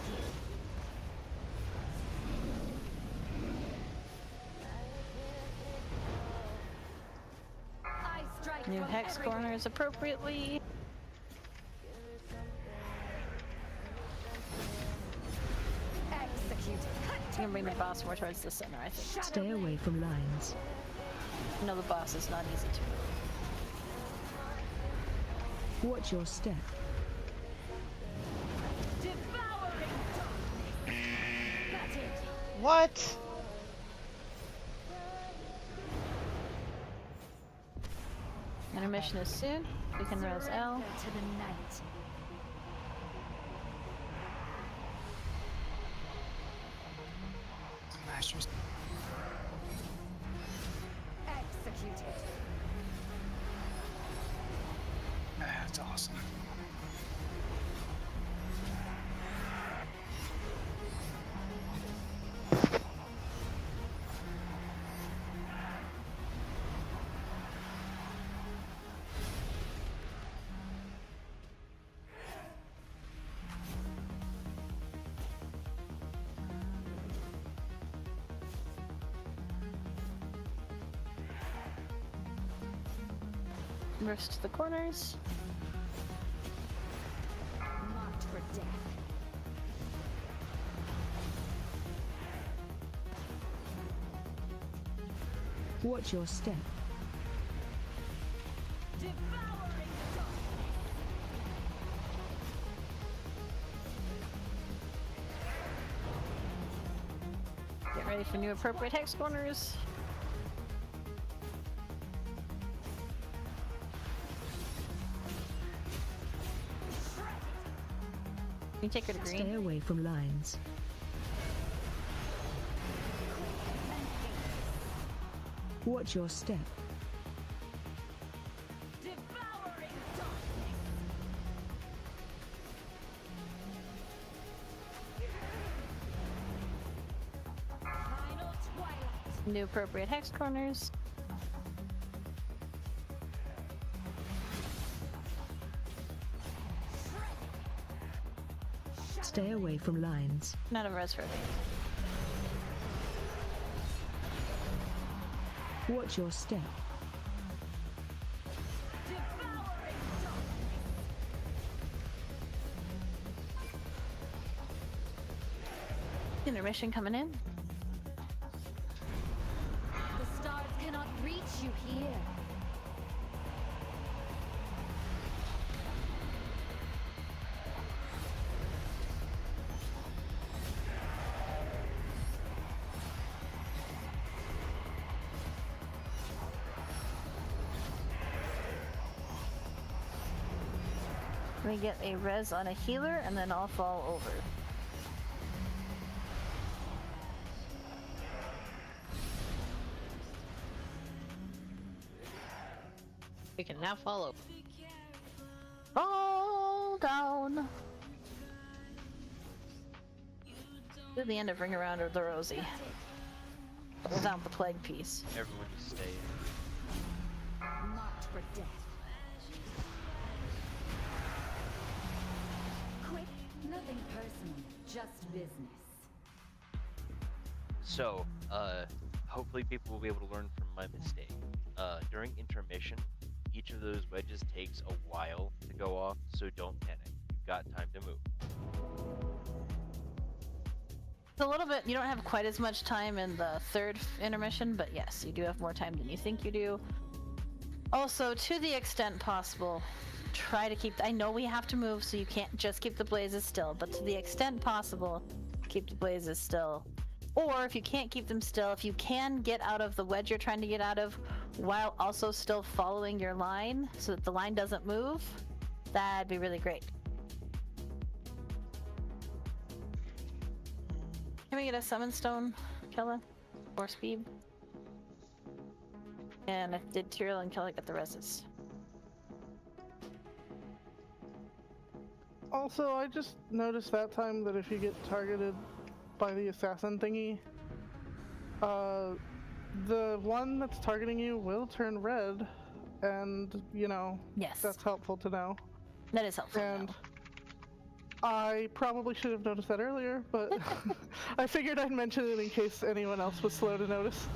I strike New from hex everywhere. corners appropriately. Execute. I'm gonna bring the boss more towards the center, I think. Stay away from lines. No, the boss is not easy to move. Watch your step. Devouring darkness. That's it. What? Intermission is soon. We can res L. To the night. Masters. Executed. That's awesome. Rifts to the corners. Marked for death. Watch your step. Devouring darkness. Get ready for new appropriate hex corners. Can you take her to green? Stay away from lines. Watch your step. Devouring darkness. Final twilight. New appropriate hex corners. Stay away from lines. Not a res for me. Watch your step. Devouring Intermission coming in. The stars cannot reach you here. We get a res on a healer, and then I'll fall over. We can Now follow. Fall down. To the end of Ring Around the Rosie. Without the plague piece. Everyone just stay. Marked for death. Quick, nothing personal, just business. So, hopefully people will be able to learn from my mistake. During intermission, each of those wedges takes a while to go off, so don't panic. You've got time to move. It's a little bit, you don't have quite as much time in the third intermission, but yes, you do have more time than you think you do. Also, to the extent possible, try to keep, I know we have to move, so you can't just keep the blazes still, but to the extent possible, keep the blazes still. Or if you can't keep them still, if you can get out of the wedge you're trying to get out of while also still following your line so that the line doesn't move, that'd be really great. Can we get a summon stone, Kela? Or speed? And I did Tyrael and Kela get the reses. Also, I just noticed that time that if you get targeted by the assassin thingy, the one that's targeting you will turn red, and you know, yes, that's helpful to know. That is helpful. And I probably should have noticed that earlier, but I figured I'd mention it in case anyone else was slow to notice.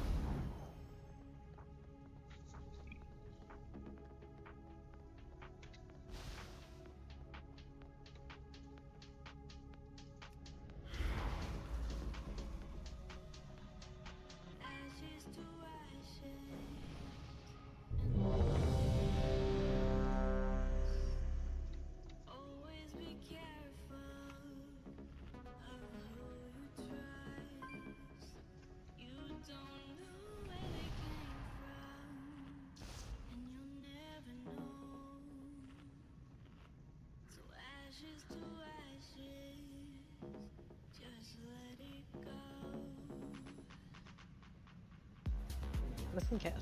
Listen, cat.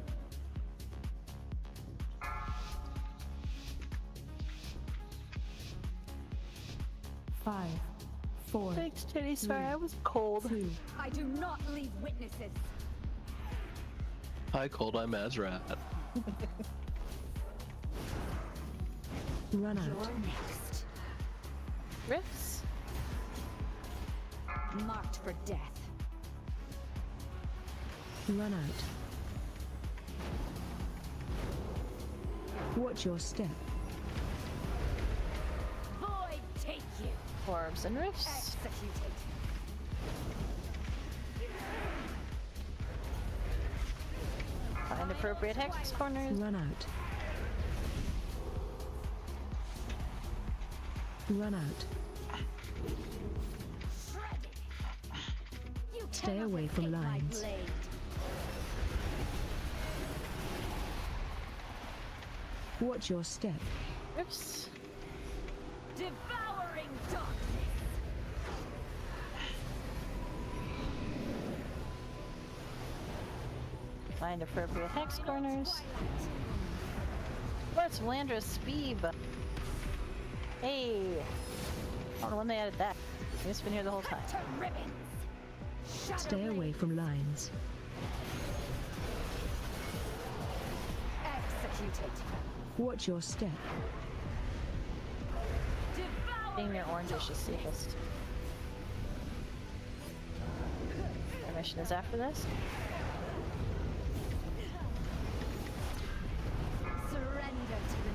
Five, four. Thanks, Titty. Sorry, I was cold. I do not leave witnesses. Hi, Cold. I'm Azrat. Run out. You're next. Rifts. Marked for death. Run out. Watch your step. Void take you. Orbs and rifts. Executed. Find appropriate hex corners. Run out. Run out. Stay away from lines. Watch your step. Oops. Devouring darkness. Find appropriate hex corners. What's Landris Speeb? Hey! I don't know when they added that. It's been here the whole time. Stay away from lines. Executed. Watch your step. Being near orange is just safest. Our mission is after this. Surrender to the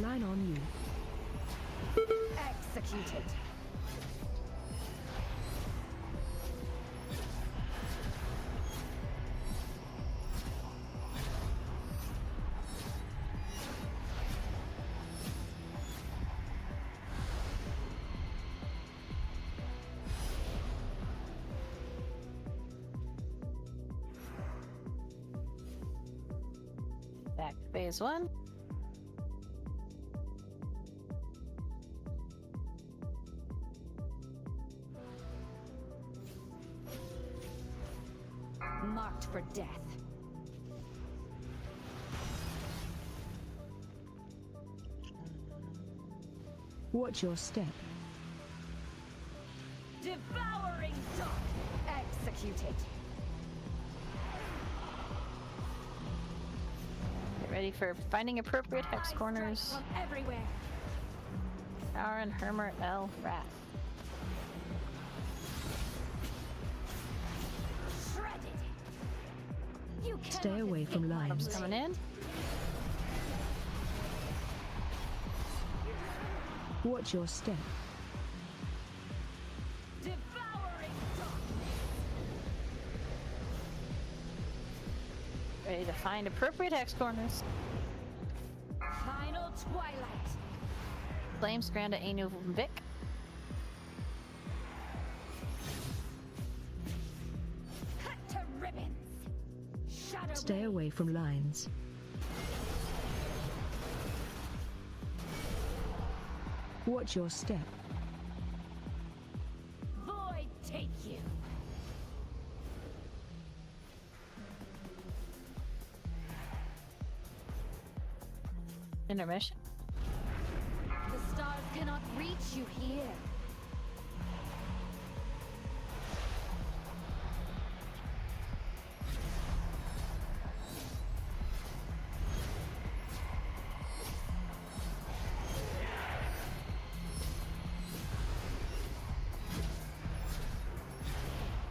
night. Line on you. Executed. Back to phase one. Marked for death. Watch your step. Devouring dark. Executed. Get ready for finding appropriate hex corners. From everywhere. Aaron, Hermer, L, Wrath. Shredded. You Stay away from lines. Coming in. Watch your step. Devouring Ready to find appropriate hex corners. Final twilight. Flames Granda Anu Vic. Cut to ribbons. Shadow Stay away from lines. Watch your step. void take you. Intermission. The stars cannot reach you here.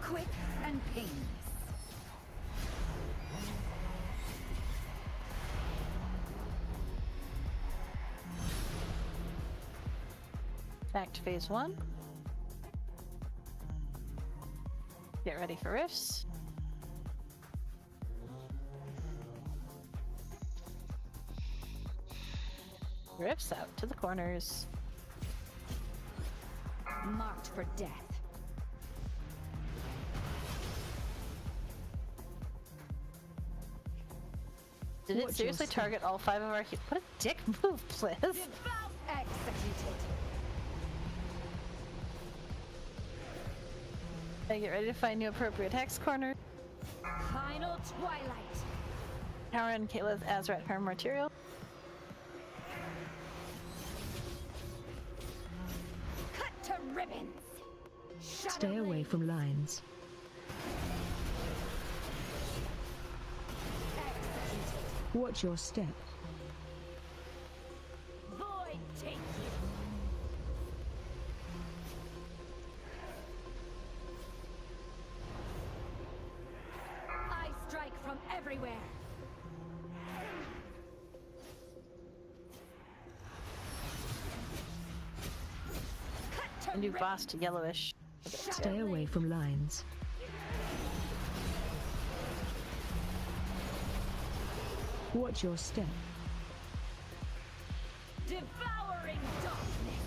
Quick and painless. Back to phase 1. Get ready for rifts. Rifts out to the corners. Marked for death. Did it seriously target all 5 of our What a dick move, Liz. Executed. Get ready to find new appropriate hex corner. Final twilight. Power and Kela's Azrat Herm material. Cut to ribbons. Stay away from lines. Watch your step. Void take you. I strike from everywhere. Cut to New ribbons. boss to yellowish. Stay away from lines. Watch your step. Devouring darkness.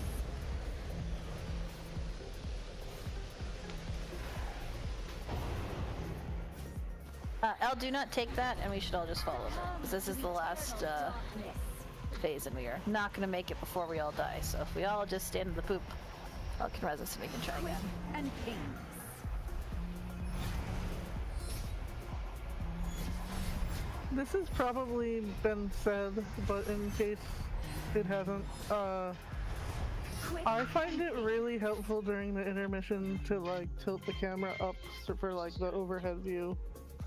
Elle, do not take that, and we should all just follow it. Because this is the last phase, and we are not going to make it before we all die. So if we all just stand in the poop, Elle can res us and we can try again. And painless. This has probably been said, but in case it hasn't, I find it really helpful during the intermission to like tilt the camera up for like the overhead view.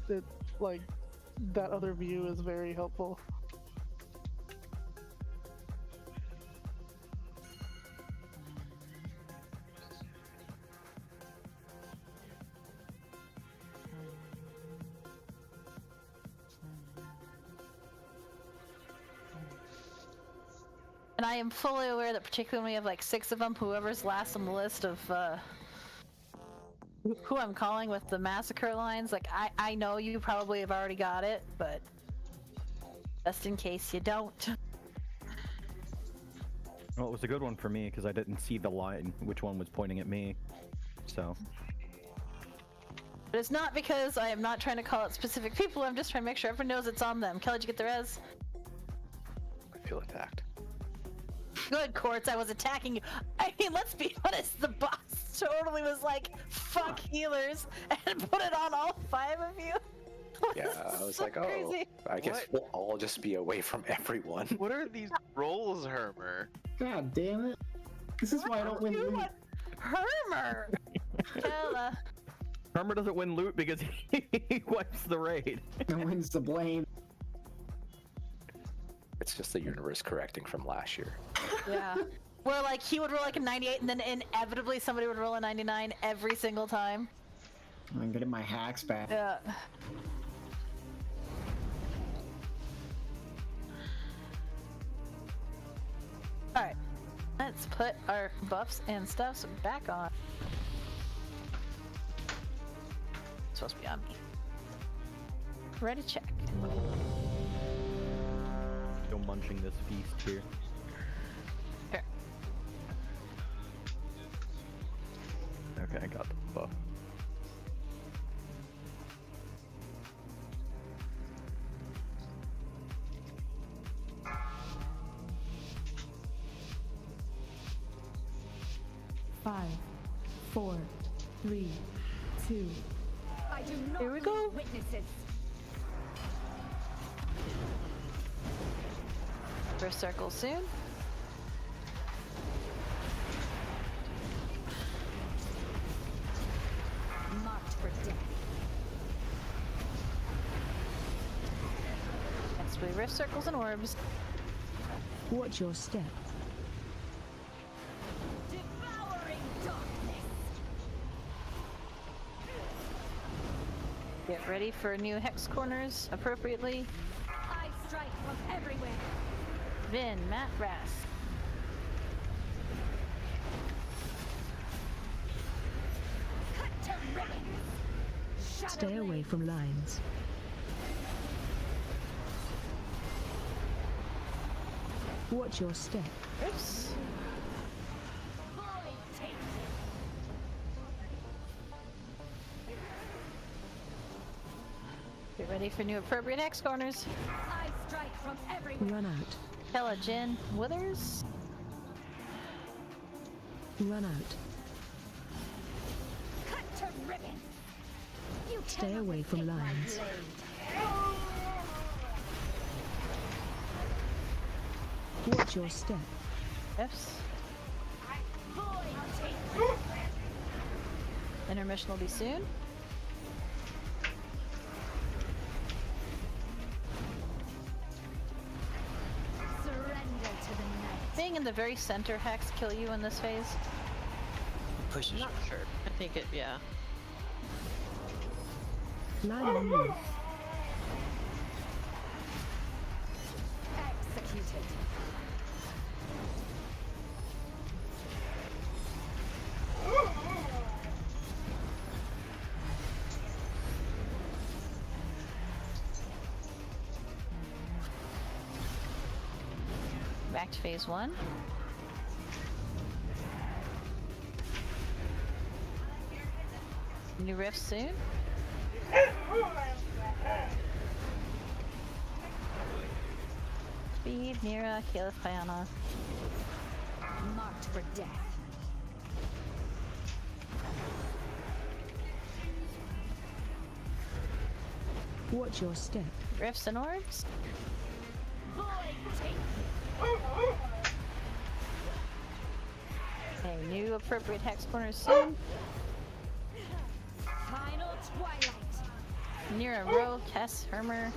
It like that other view is very helpful. And I am fully aware that particularly when we have like 6 of them, whoever's last on the list of who I'm calling with the massacre lines, like I know you probably have already got it, but just in case you don't. Well, it was a good one for me because I didn't see the line, which one was pointing at me, so. But it's not because I am not trying to call out specific people, I'm just trying to make sure everyone knows it's on them. Kelly, did you get the res? I feel attacked. Good, Quartz, I was attacking you. I mean, let's be honest, the boss totally was like, fuck healers, and put it on all 5 of you. Yeah, I was So like, oh, crazy. I guess we'll all just be away from everyone. What are these rolls, Hermer? God damn it. This is why I don't win loot. Hermer! Kela. Hermer doesn't win loot because he wipes the raid. And wins the blame. It's just the universe correcting from last year. Yeah. Where like he would roll like a 98 and then inevitably somebody would roll a 99 every single time. I'm getting my hacks back. Yeah. Alright. Let's put our buffs and stuffs back on. It's supposed to be on me. Ready, check. Still munching this feast here. Here. Okay, I got the buff. Five, 4, 3, 2. I do not Here we go. need witnesses. First circle soon. Marked for death. Next we rift circles and orbs. Watch your step. Devouring darkness. Get ready for new hex corners appropriately. I strike from everywhere. Vin, Matt, Ras. Cut to ribbons. Stay away from lines. Watch your step. Oops. Void take. Get ready for new appropriate hex corners. I strike from everywhere. Run out. Kela, Jin, Withers. Run out. Cut to ribbons. You Stay cannot away from escape my lines. blade. Watch your step. Fs. Void take. Intermission will be soon. Surrender to the night. Being in the very center hex kill you in this phase? Pushes I'm not sure. I think it, yeah. Line on you. Executed. Back to phase 1. New rift soon. Speed, Mira, Kela, Pyana. Marked for death. Watch your step. Rifts and orbs. Void take. Okay, new appropriate hex corners soon. Final twilight. Nira, Ro, Tess, Hermer.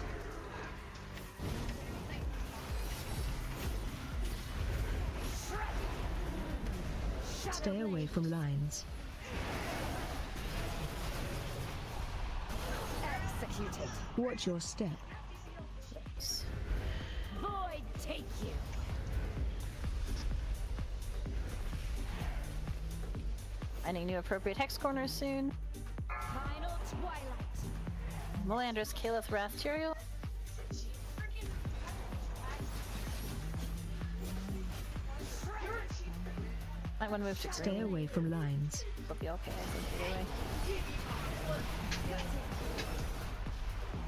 Stay away from lines. Executed. Watch your step. Void take you. Finding new appropriate hex corners soon. Final twilight. Melandris, Kaleth, Wrath, Tyrael. Might want to move to Stay green. away from lines. It'll be okay, I think, either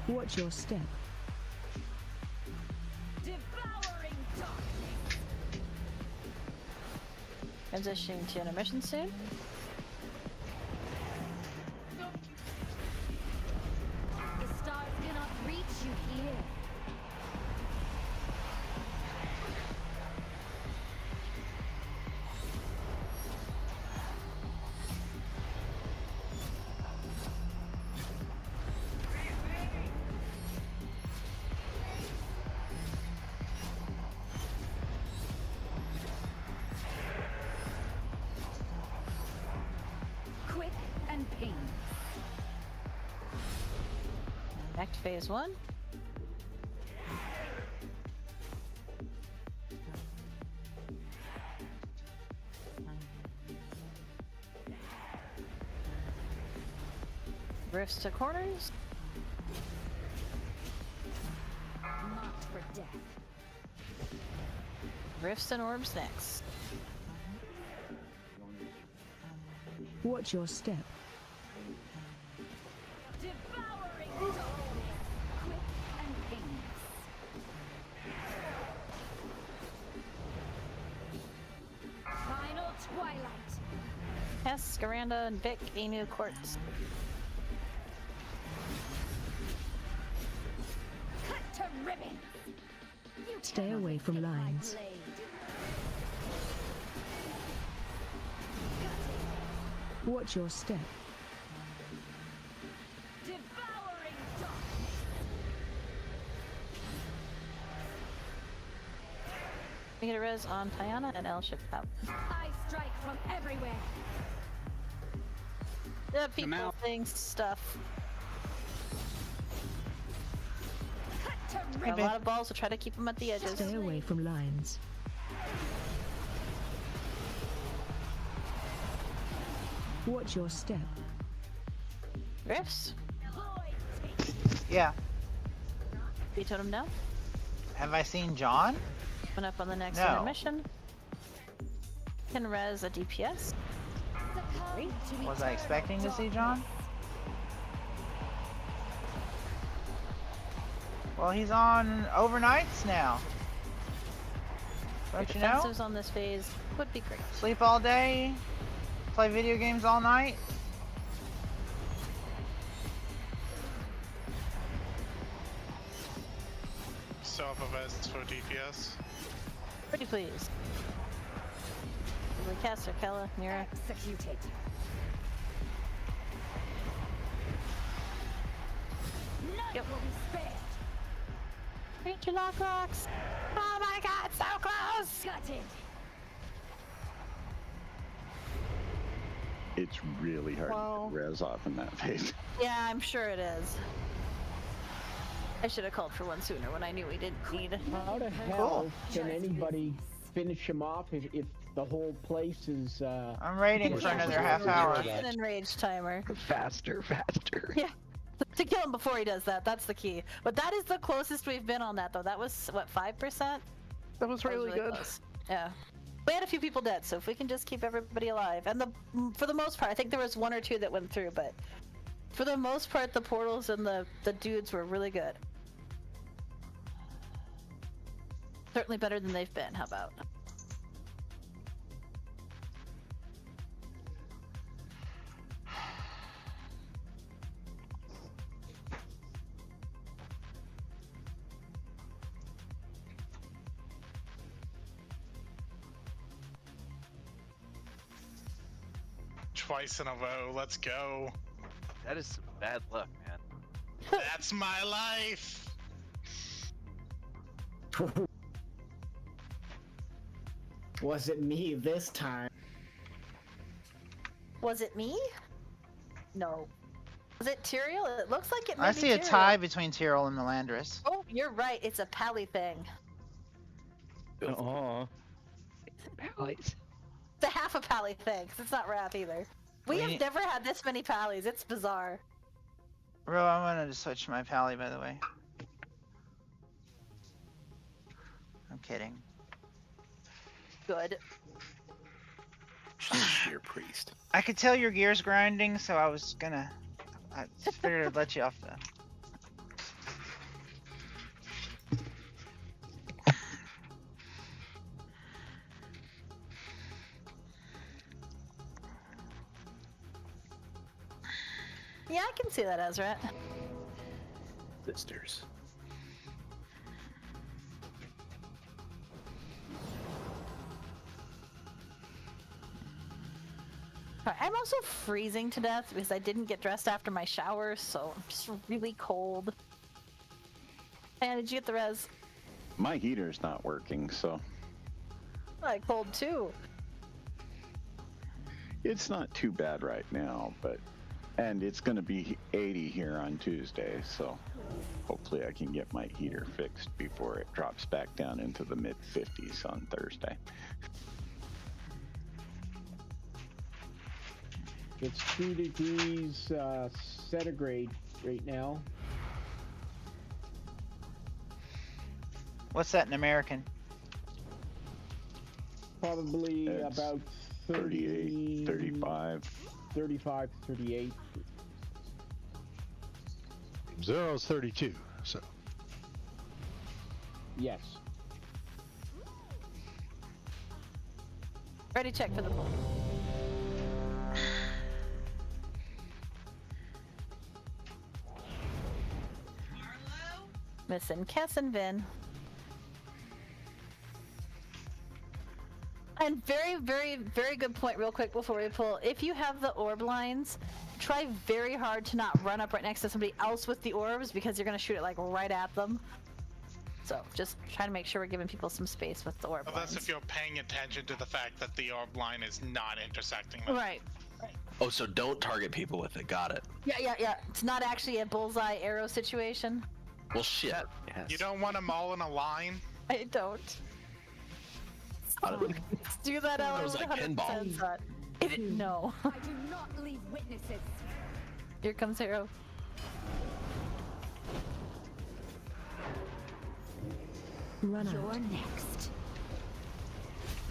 way. Watch your step. Devouring darkness. Transitioning to intermission soon. The stars cannot Back to phase 1. Rifts to corners. Marked for death. Rifts and orbs next. Watch your step. Devouring darkness. Quick and painless. Final twilight. Hess, Garanda, and Vic, Emu, Quartz. Cut to ribbons. Stay away from lines. Watch your step. Devouring darkness. We get a res on Tiana and El ship out. I strike from everywhere. The people, things, stuff. Cut to A lot of balls, so try to keep them at the edges. Stay away from lines. Watch your step. Rifts? Yeah. You totem down? Have I seen John? Coming up on the next No. intermission. Can res a DPS. Great. Was I expecting to see John? Well, he's on overnights now. Don't you know? Defensives on this phase would be great. Sleep all day, play video games all night. Still have a vest for DPS. Pretty pleased. Caster, Kela, Mira. Executed. None Yep. will be spared. Reach your lock rocks. Oh my god, so close! Gutted. It's really hard Wow. to get res off in that phase. Yeah, I'm sure it is. I should have called for one sooner when I knew we didn't need. How the hell can anybody finish him off if the whole place is? I'm waiting for another half hour. An enraged timer. Faster, faster. Yeah. To kill him before he does that, that's the key. But that is the closest we've been on that, though. That was, what, 5%? That was really good. Close. Yeah. We had a few people dead, so if we can just keep everybody alive. And for the most part, I think there was one or two that went through, but for the most part, the portals and the dudes were really good. Certainly better than they've been, how about? Twice in a row, let's go. That is some bad luck, man. That's my life! Was it me this time? Was it me? No. Was it Tyrael? It looks like it may I be see a Tyrael. tie between Tyrell and Melandris. Oh, you're right. It's a pally thing. Aw. Pallies. It's a half a pally thing, 'cause it's not Wrath either. We have never had this many pallies. It's bizarre. Bro, I'm gonna switch my pally, by the way. I'm kidding. Good. Sheer priest. I could tell your gear's grinding, so I was gonna. I just figured I'd let you off the. Yeah, I can see that, Ezra. Sisters. I'm also freezing to death because I didn't get dressed after my shower, so I'm just really cold. And did you get the res? My heater's not working, so I'm cold too. it's not too bad right now, but And it's going to be 80 here on Tuesday, so hopefully I can get my heater fixed before it drops back down into the mid 50s on Thursday. It's 2 degrees centigrade right now. What's that in American? Probably It's about 38, 35. 35, 38. 0 is 32, so. Yes. Ready, check for the poll. Missing Cass and Vin. And very, very, very good point real quick before we pull. If you have the orb lines, try very hard to not run up right next to somebody else with the orbs because you're going to shoot it like right at them. So just try to make sure we're giving people some space with the orb Well, lines. that's if you're paying attention to the fact that the orb line is not intersecting them. Right. Oh, so don't target people with it. Got it. Yeah. It's not actually a bullseye arrow situation. Well, shit. You don't want them all in a line? I don't. Let's do that, Ellen. It was like pinball. No. I do not leave witnesses. Here comes Arrow. Run out. You're next.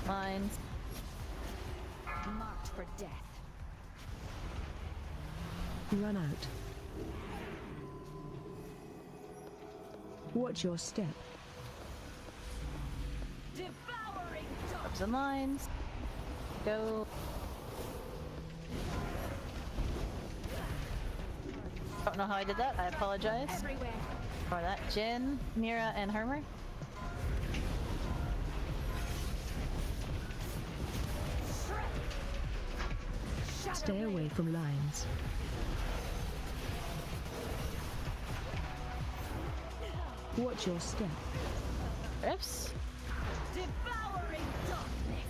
Lines. Marked for death. Run out. Watch your step. Devouring Ups and lines. Go. Don't know how I did that. I apologize. everywhere. For that. Jin, Mira, and Hermer. Stay away from lines. Watch your step. Rips. Devouring darkness.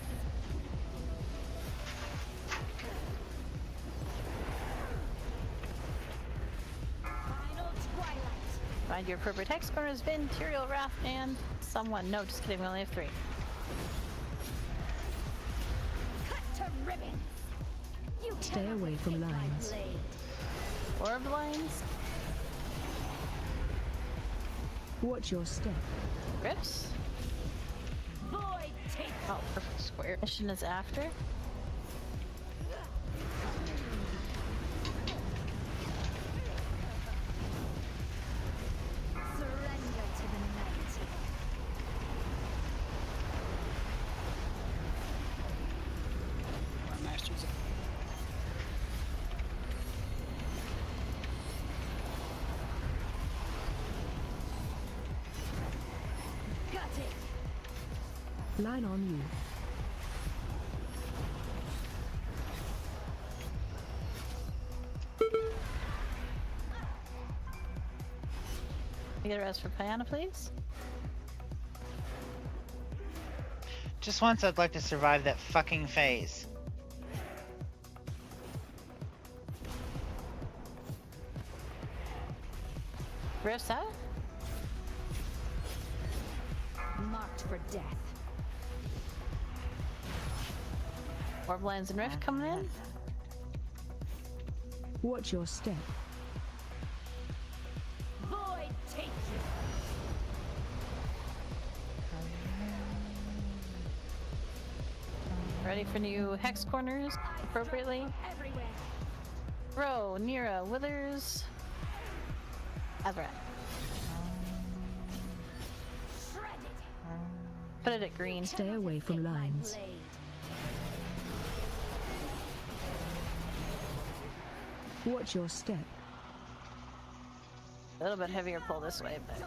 Final twilight. Find your appropriate hex corners, Vin, Tyrael, Wrath, and someone. No, just kidding. We only have 3. Cut to ribbons. You Stay cannot away from escape my lines. blade. Orb lines. Watch your step. Rips. Void take. Oh, perfect square. Mission is after. Surrender to the night. Our masters. Got it. Line on you. Can I get a rest for Piana, please? Just once I'd like to survive that fucking phase. Rips out. Marked for death. Orb lines and Rift coming in. Watch your step. Void take you. Ready for new hex corners appropriately. Everywhere. Ro, Nira, Withers, Azrat. Shredded. Put it at green. Stay away from lines. Blade. Watch your step. A little bit heavier pull this way, but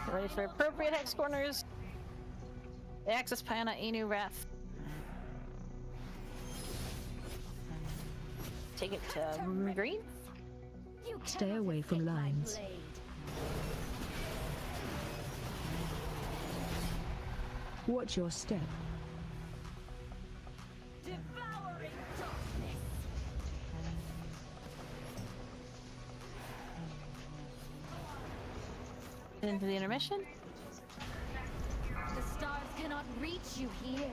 get ready for appropriate hex corners. Axis, Piana, Inu, Wrath. Take it to green. You Stay cannot away from escape my lines. blade. Watch your step. Devouring darkness. Into the intermission. The stars cannot reach you here.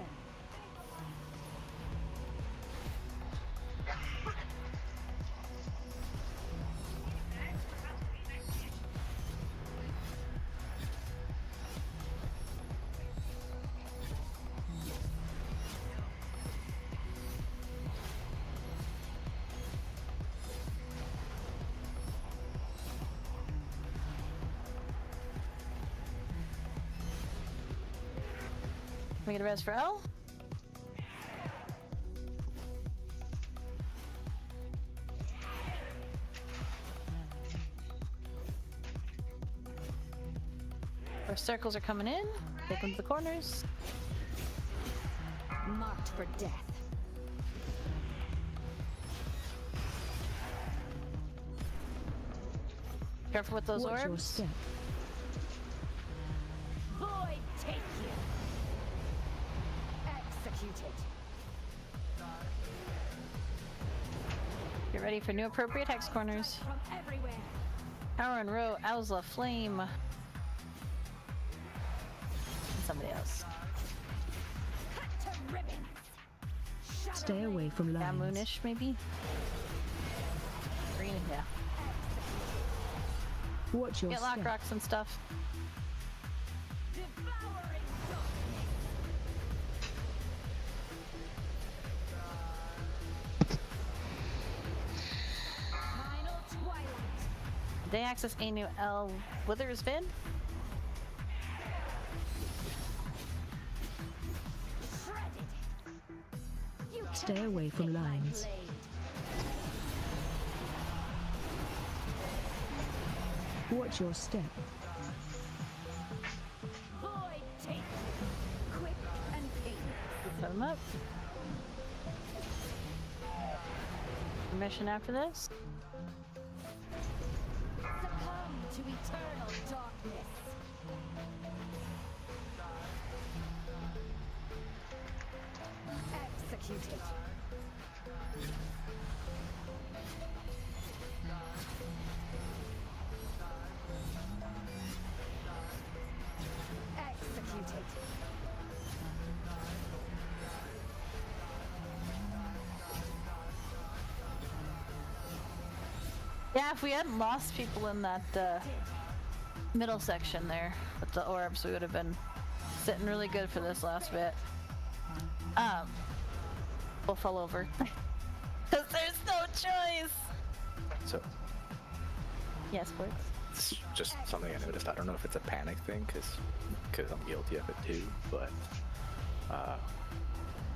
Can we get a res for L? Our circles are coming in. Take them to the corners. Marked for death. Careful with those Watch your orbs. step. Void take you. Executed. Get ready for new appropriate hex corners. From everywhere. Power and row, Owsla, Flame. And somebody else. Cut to ribbons. Stay away from Yeah, lines. moonish maybe. Green, yeah. Watch your Get lock step. rocks and stuff. Devouring darkness. Final twilight. Day access a new L Withers Vid. Shredded. You Stay cannot away from hit my lines. blade. Watch your step. Void take you. Quick and painless. Set them up. Mission after this. Succumb to eternal darkness. Executed. Executed. Yeah, if we hadn't lost people in that middle section there with the orbs, we would have been sitting really good for this last bit. We'll fall over. Because there's no choice! So, Yes, Blitz. it's just something I noticed. I don't know if it's a panic thing, because I'm guilty of it too, but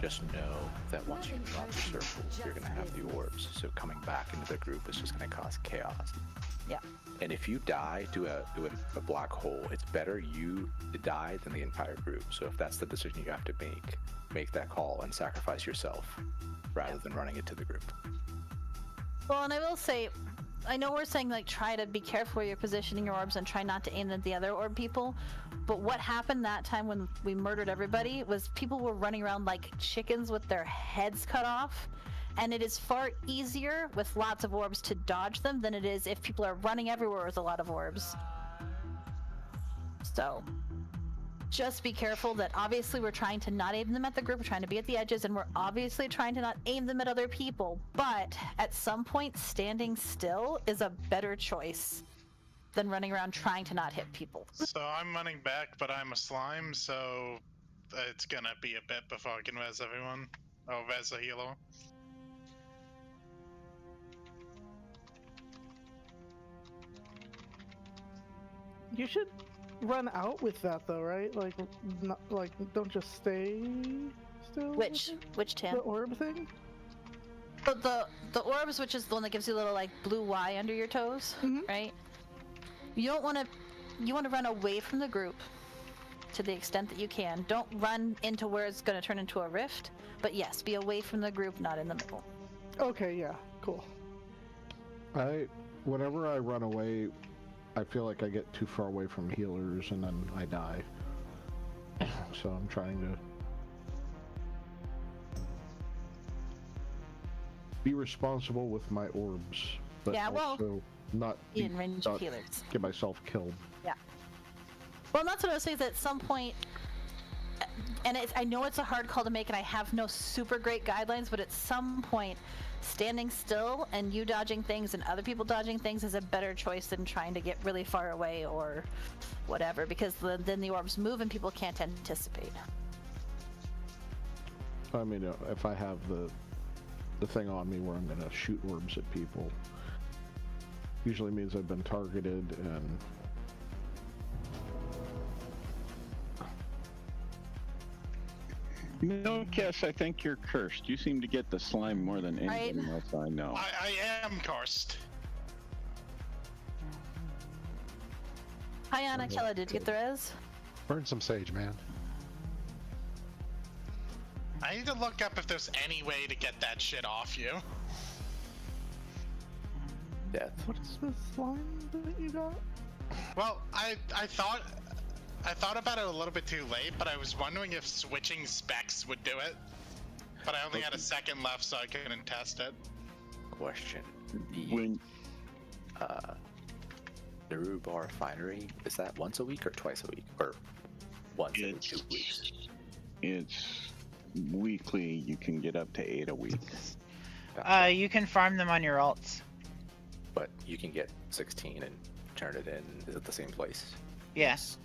just know that once you drop the circles, you're going to have the orbs. So coming back into the group is just going to cause chaos. Yeah. And if you die to a black hole, it's better you to die than the entire group. So if that's the decision you have to make that call and sacrifice yourself rather than running it to the group. Well, and I will say, I know we're saying like try to be careful where you're positioning your orbs and try not to aim at the other orb people, but what happened that time when we murdered everybody was people were running around like chickens with their heads cut off, and it is far easier with lots of orbs to dodge them than it is if people are running everywhere with a lot of orbs. So just be careful that obviously we're trying to not aim them at the group, we're trying to be at the edges, and we're obviously trying to not aim them at other people, but at some point standing still is a better choice than running around trying to not hit people. So I'm running back, but I'm a slime, so it's gonna be a bit before I can res everyone. Oh, res a healer. You should run out with that though, right? Like, not like don't just stay still. Which Tim? The orb thing. But the orbs, which is the one that gives you a little like blue Y under your toes, right? You don't want to. You want to run away from the group to the extent that you can. Don't run into where it's going to turn into a rift. But yes, be away from the group, not in the middle. Okay, yeah, cool. Whenever I run away, I feel like I get too far away from healers and then I die. so I'm trying to be responsible with my orbs, but Yeah, well, also not in range of healers. Get myself killed. Yeah. Well, that's what I was saying. Is at some point, and I know it's a hard call to make, and I have no super great guidelines, but at some point, standing still and you dodging things and other people dodging things is a better choice than trying to get really far away or whatever, because then the orbs move and people can't anticipate. I mean, if I have the thing on me where I'm gonna shoot orbs at people, usually means I've been targeted and No, Kess, I think you're cursed. You seem to get the slime more than anything else I know. I am cursed. Hi, Anna. Kela, did you get the res? Burn some sage, man. I need to look up if there's any way to get that shit off you. Death. What is the slime that you got? Well, I thought about it a little bit too late, but I was wondering if switching specs would do it. But I only had a second left, so I couldn't test it. Question. When Nerub'ar Finery, is that once a week or twice a week? Or once in 2 weeks? It's weekly. You can get up to 8 a week. You can farm them on your alts. But you can get 16 and turn it in. Is it the same place? Yes.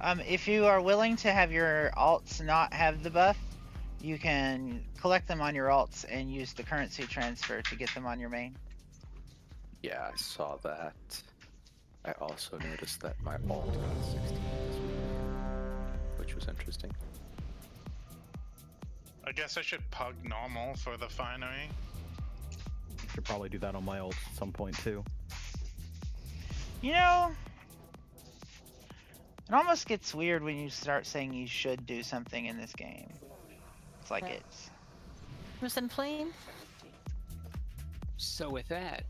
If you are willing to have your alts not have the buff, you can collect them on your alts and use the currency transfer to get them on your main. Yeah, I saw that. I also noticed that my alt got 16 this week, which was interesting. I guess I should pug normal for the finery. Should probably do that on my ult at some point too. You know, it almost gets weird when you start saying you should do something in this game. It's like it's... Listen, Fleen? So with that,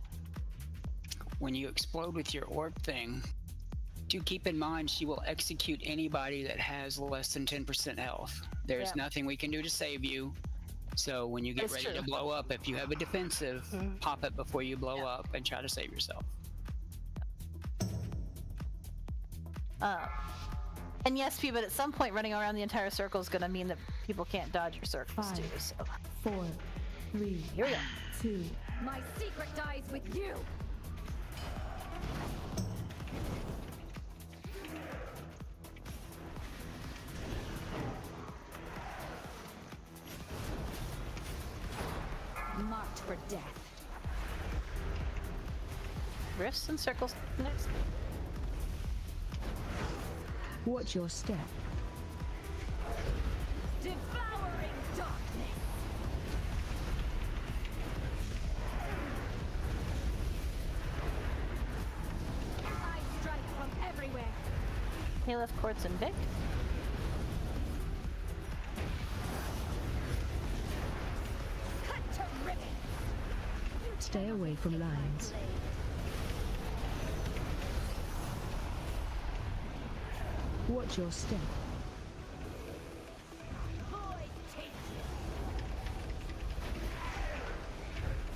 when you explode with your orb thing, do keep in mind she will execute anybody that has less than 10% health. There's nothing we can do to save you. So when you get ready to blow up, if you have a defensive, pop it before you blow up and try to save yourself. And yes, P, but at some point running around the entire circle is going to mean that people can't dodge your circles too. So. 4, 3, here we go. 2. My secret dies with you. Marked for death. Rifts and circles next. Watch your step. Devouring darkness. I strike from everywhere. He left Quartz and Vic. Cut to ribbons. Stay away from lines. Watch your step.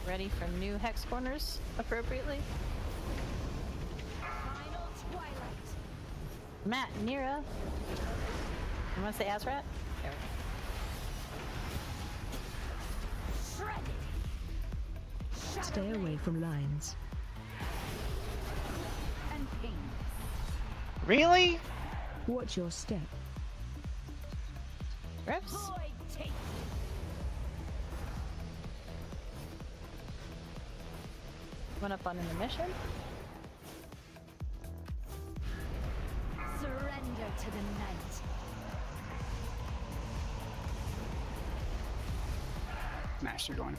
Ready for new hex corners appropriately. Final twilight. Matt, Nira. You want to say Azrat? There we Shredded. Stay away from lines. And pain. Really? Watch your step. Rips. Void take. One up on intermission. Surrender to the night. Master going.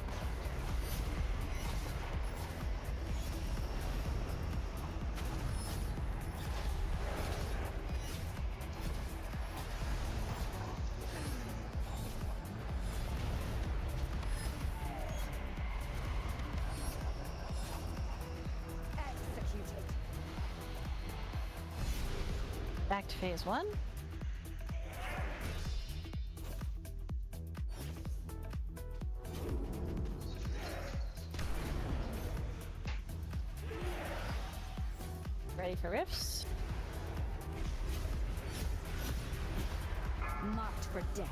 Back to phase 1. ready for rifts. Marked for death.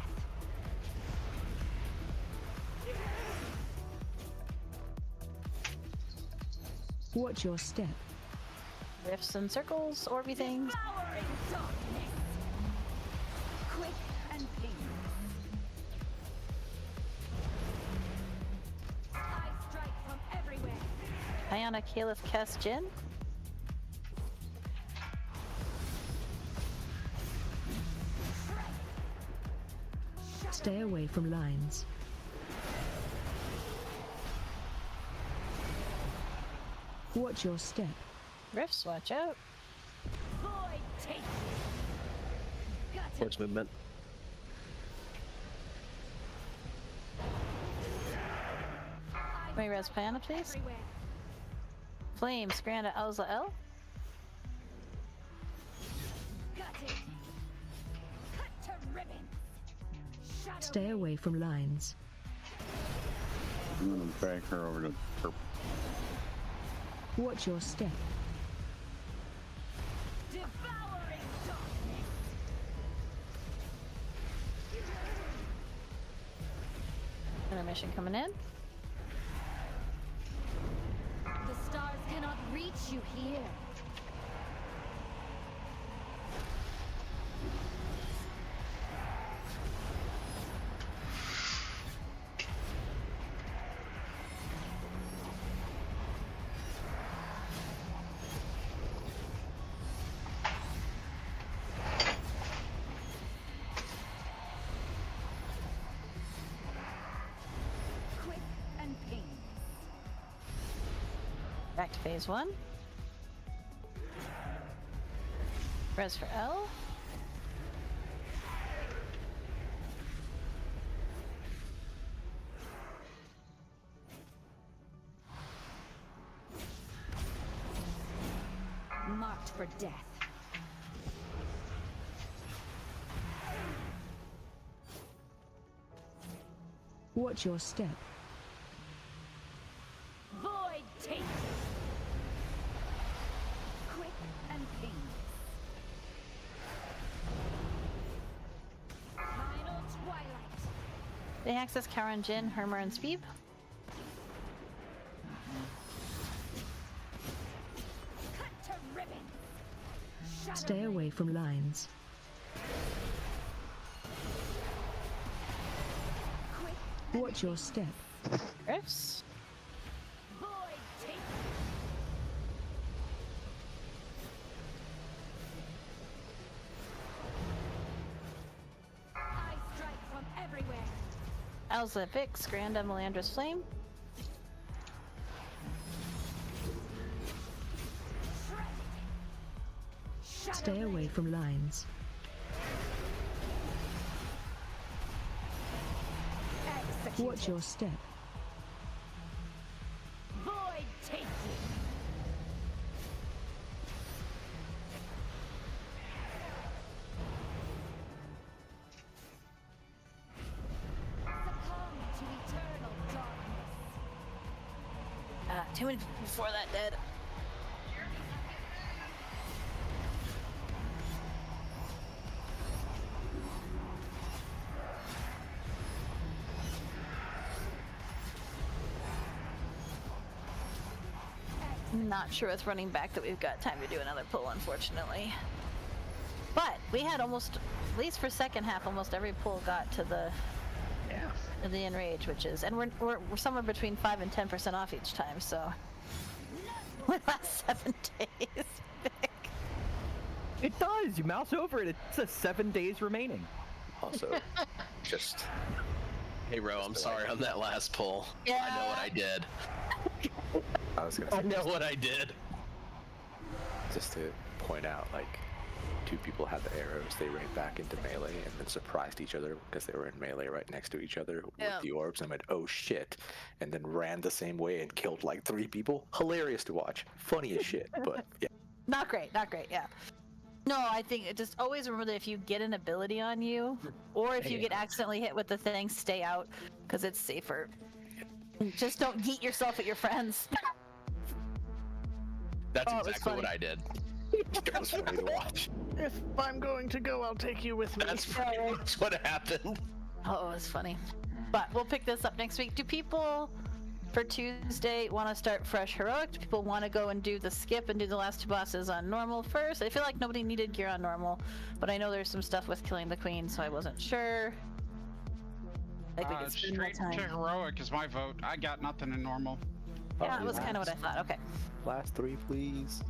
Watch your step. Rifts and circles, orby things. Devouring darkness. Quick and painless. I strike from everywhere. Ayana Caliph cast Jin. Stay away from lines. Watch your step. Rifts, watch out. Void take. Got it. Force movement. May res Ayana, please. Everywhere. Flames, Granda, Elza L. Got it. Cut to ribbons. Shadow Stay away from lines. I'm gonna drag her over to purple. Watch your step. devouring darkness. Intermission coming in. The stars cannot reach you here. Quick and painless. Back to phase 1. Res for L. Marked for death. Watch your step. Void take. Quick and painless. Final twilight. They access Karen, Jin, Hermer, and Speeb. Cut to ribbons. Shadow Stay away from lines. quick. Watch your step. Rifts. Void take. I strike from everywhere. Elza, Vix, Granda, Melandra's Flame. Shadow Stay away from lines. executed. Watch your step. Void take you. Succumb to eternal darkness. Too many people before that dead. Not sure with running back that we've got time to do another pull, unfortunately. But we had almost, at least for second half, almost every pull got to the the enrage, which is, and we're somewhere between 5 and 10% off each time. So we last 7 days. It does. You mouse over it. It says 7 days remaining. Also, just Hey, Ro, I'm sorry on that last pull. Yeah. I know what I did. I was gonna say, I know what I did. just to point out, like, two people had the arrows, they ran back into melee and then surprised each other because they were in melee right next to each other Yeah. with the orbs and went, oh shit, and then ran the same way and killed like 3 people. Hilarious to watch. Funny as shit, but yeah. Not great, yeah. No, I think it just always remember that if you get an ability on you, or if you get accidentally hit with the thing, stay out, because it's safer. Just don't yeet yourself at your friends. That's Oh, it was exactly what funny. I did. That's funny to watch. If I'm going to go, I'll take you with me. That's what happened. Oh, it was funny. But we'll pick this up next week. Do people for Tuesday want to start fresh heroic? Do people want to go and do the skip and do the last two bosses on normal first? I feel like nobody needed gear on normal, but I know there's some stuff with killing the queen, so I wasn't sure. Like we could spend more Straight time. to heroic is my vote. I got nothing in normal. Yeah, that was kind of what I thought. Okay. Last 3, please.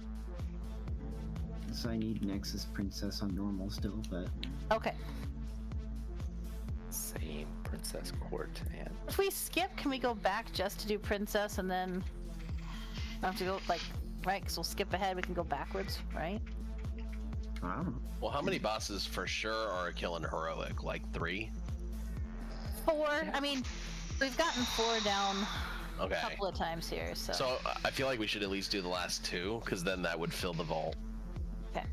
So I need Nexus Princess on normal still, but... Okay. Same Princess Court and... If we skip, can we go back just to do princess and then... I have to go, like, right? Because we'll skip ahead, we can go backwards, right? I don't know. Well, how many bosses for sure are killing heroic? Like 3? 4. I mean, we've gotten 4 down Okay. a couple of times here, so... So I feel like we should at least do the last 2, because then that would fill the vault. Okay.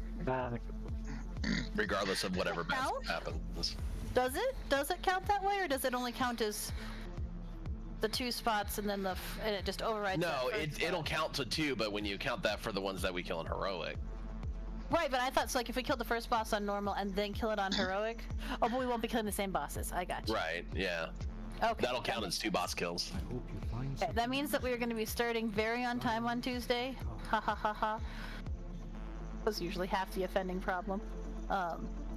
Regardless of whatever bad happens. Does it count that way, or does it only count as the 2 spots and then and it just overrides? No, it'll count to 2, but when you count that for the ones that we kill in heroic. Right, but I thought so. Like if we killed the first boss on normal and then kill it on heroic, oh, but we won't be killing the same bosses. I got you. Right. Yeah. Okay. That'll count as 2 boss kills. Okay, that means that we are going to be starting very on time on Tuesday. Ha ha ha ha. Was usually half the offending problem.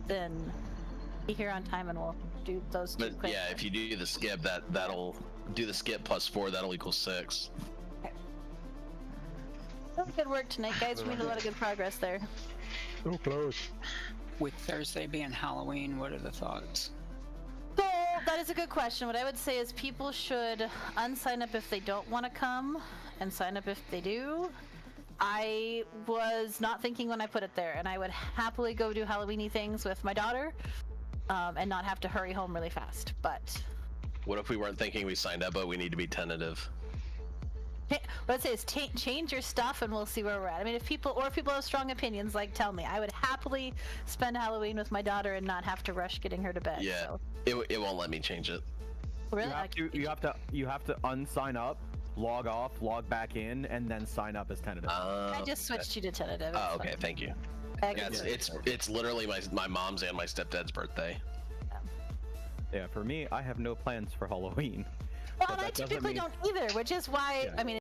Then be here on time and we'll do those 2 But quick. yeah, if you do the skip, that'll do the skip plus 4. That'll equal 6. Good work tonight, guys. We made a lot of good progress there. So close. With Thursday being Halloween, what are the thoughts? So that is a good question. What I would say is people should unsign up if they don't want to come and sign up if they do. I was not thinking when I put it there, and I would happily go do Halloween-y things with my daughter and not have to hurry home really fast. But What if we weren't thinking we signed up, but we need to be tentative? what I'd say is change your stuff and we'll see where we're at. I mean, if people have strong opinions, like tell me. I would happily spend Halloween with my daughter and not have to rush getting her to bed. Yeah, So. it won't let me change it. Really? You have to unsign up, log off, log back in, and then sign up as tentative. I just switched you to tentative. Oh, okay, thank you. Yeah, it's literally my mom's and my stepdad's birthday. Yeah, for me, I have no plans for Halloween. Well, and I typically don't either, which is why, I mean,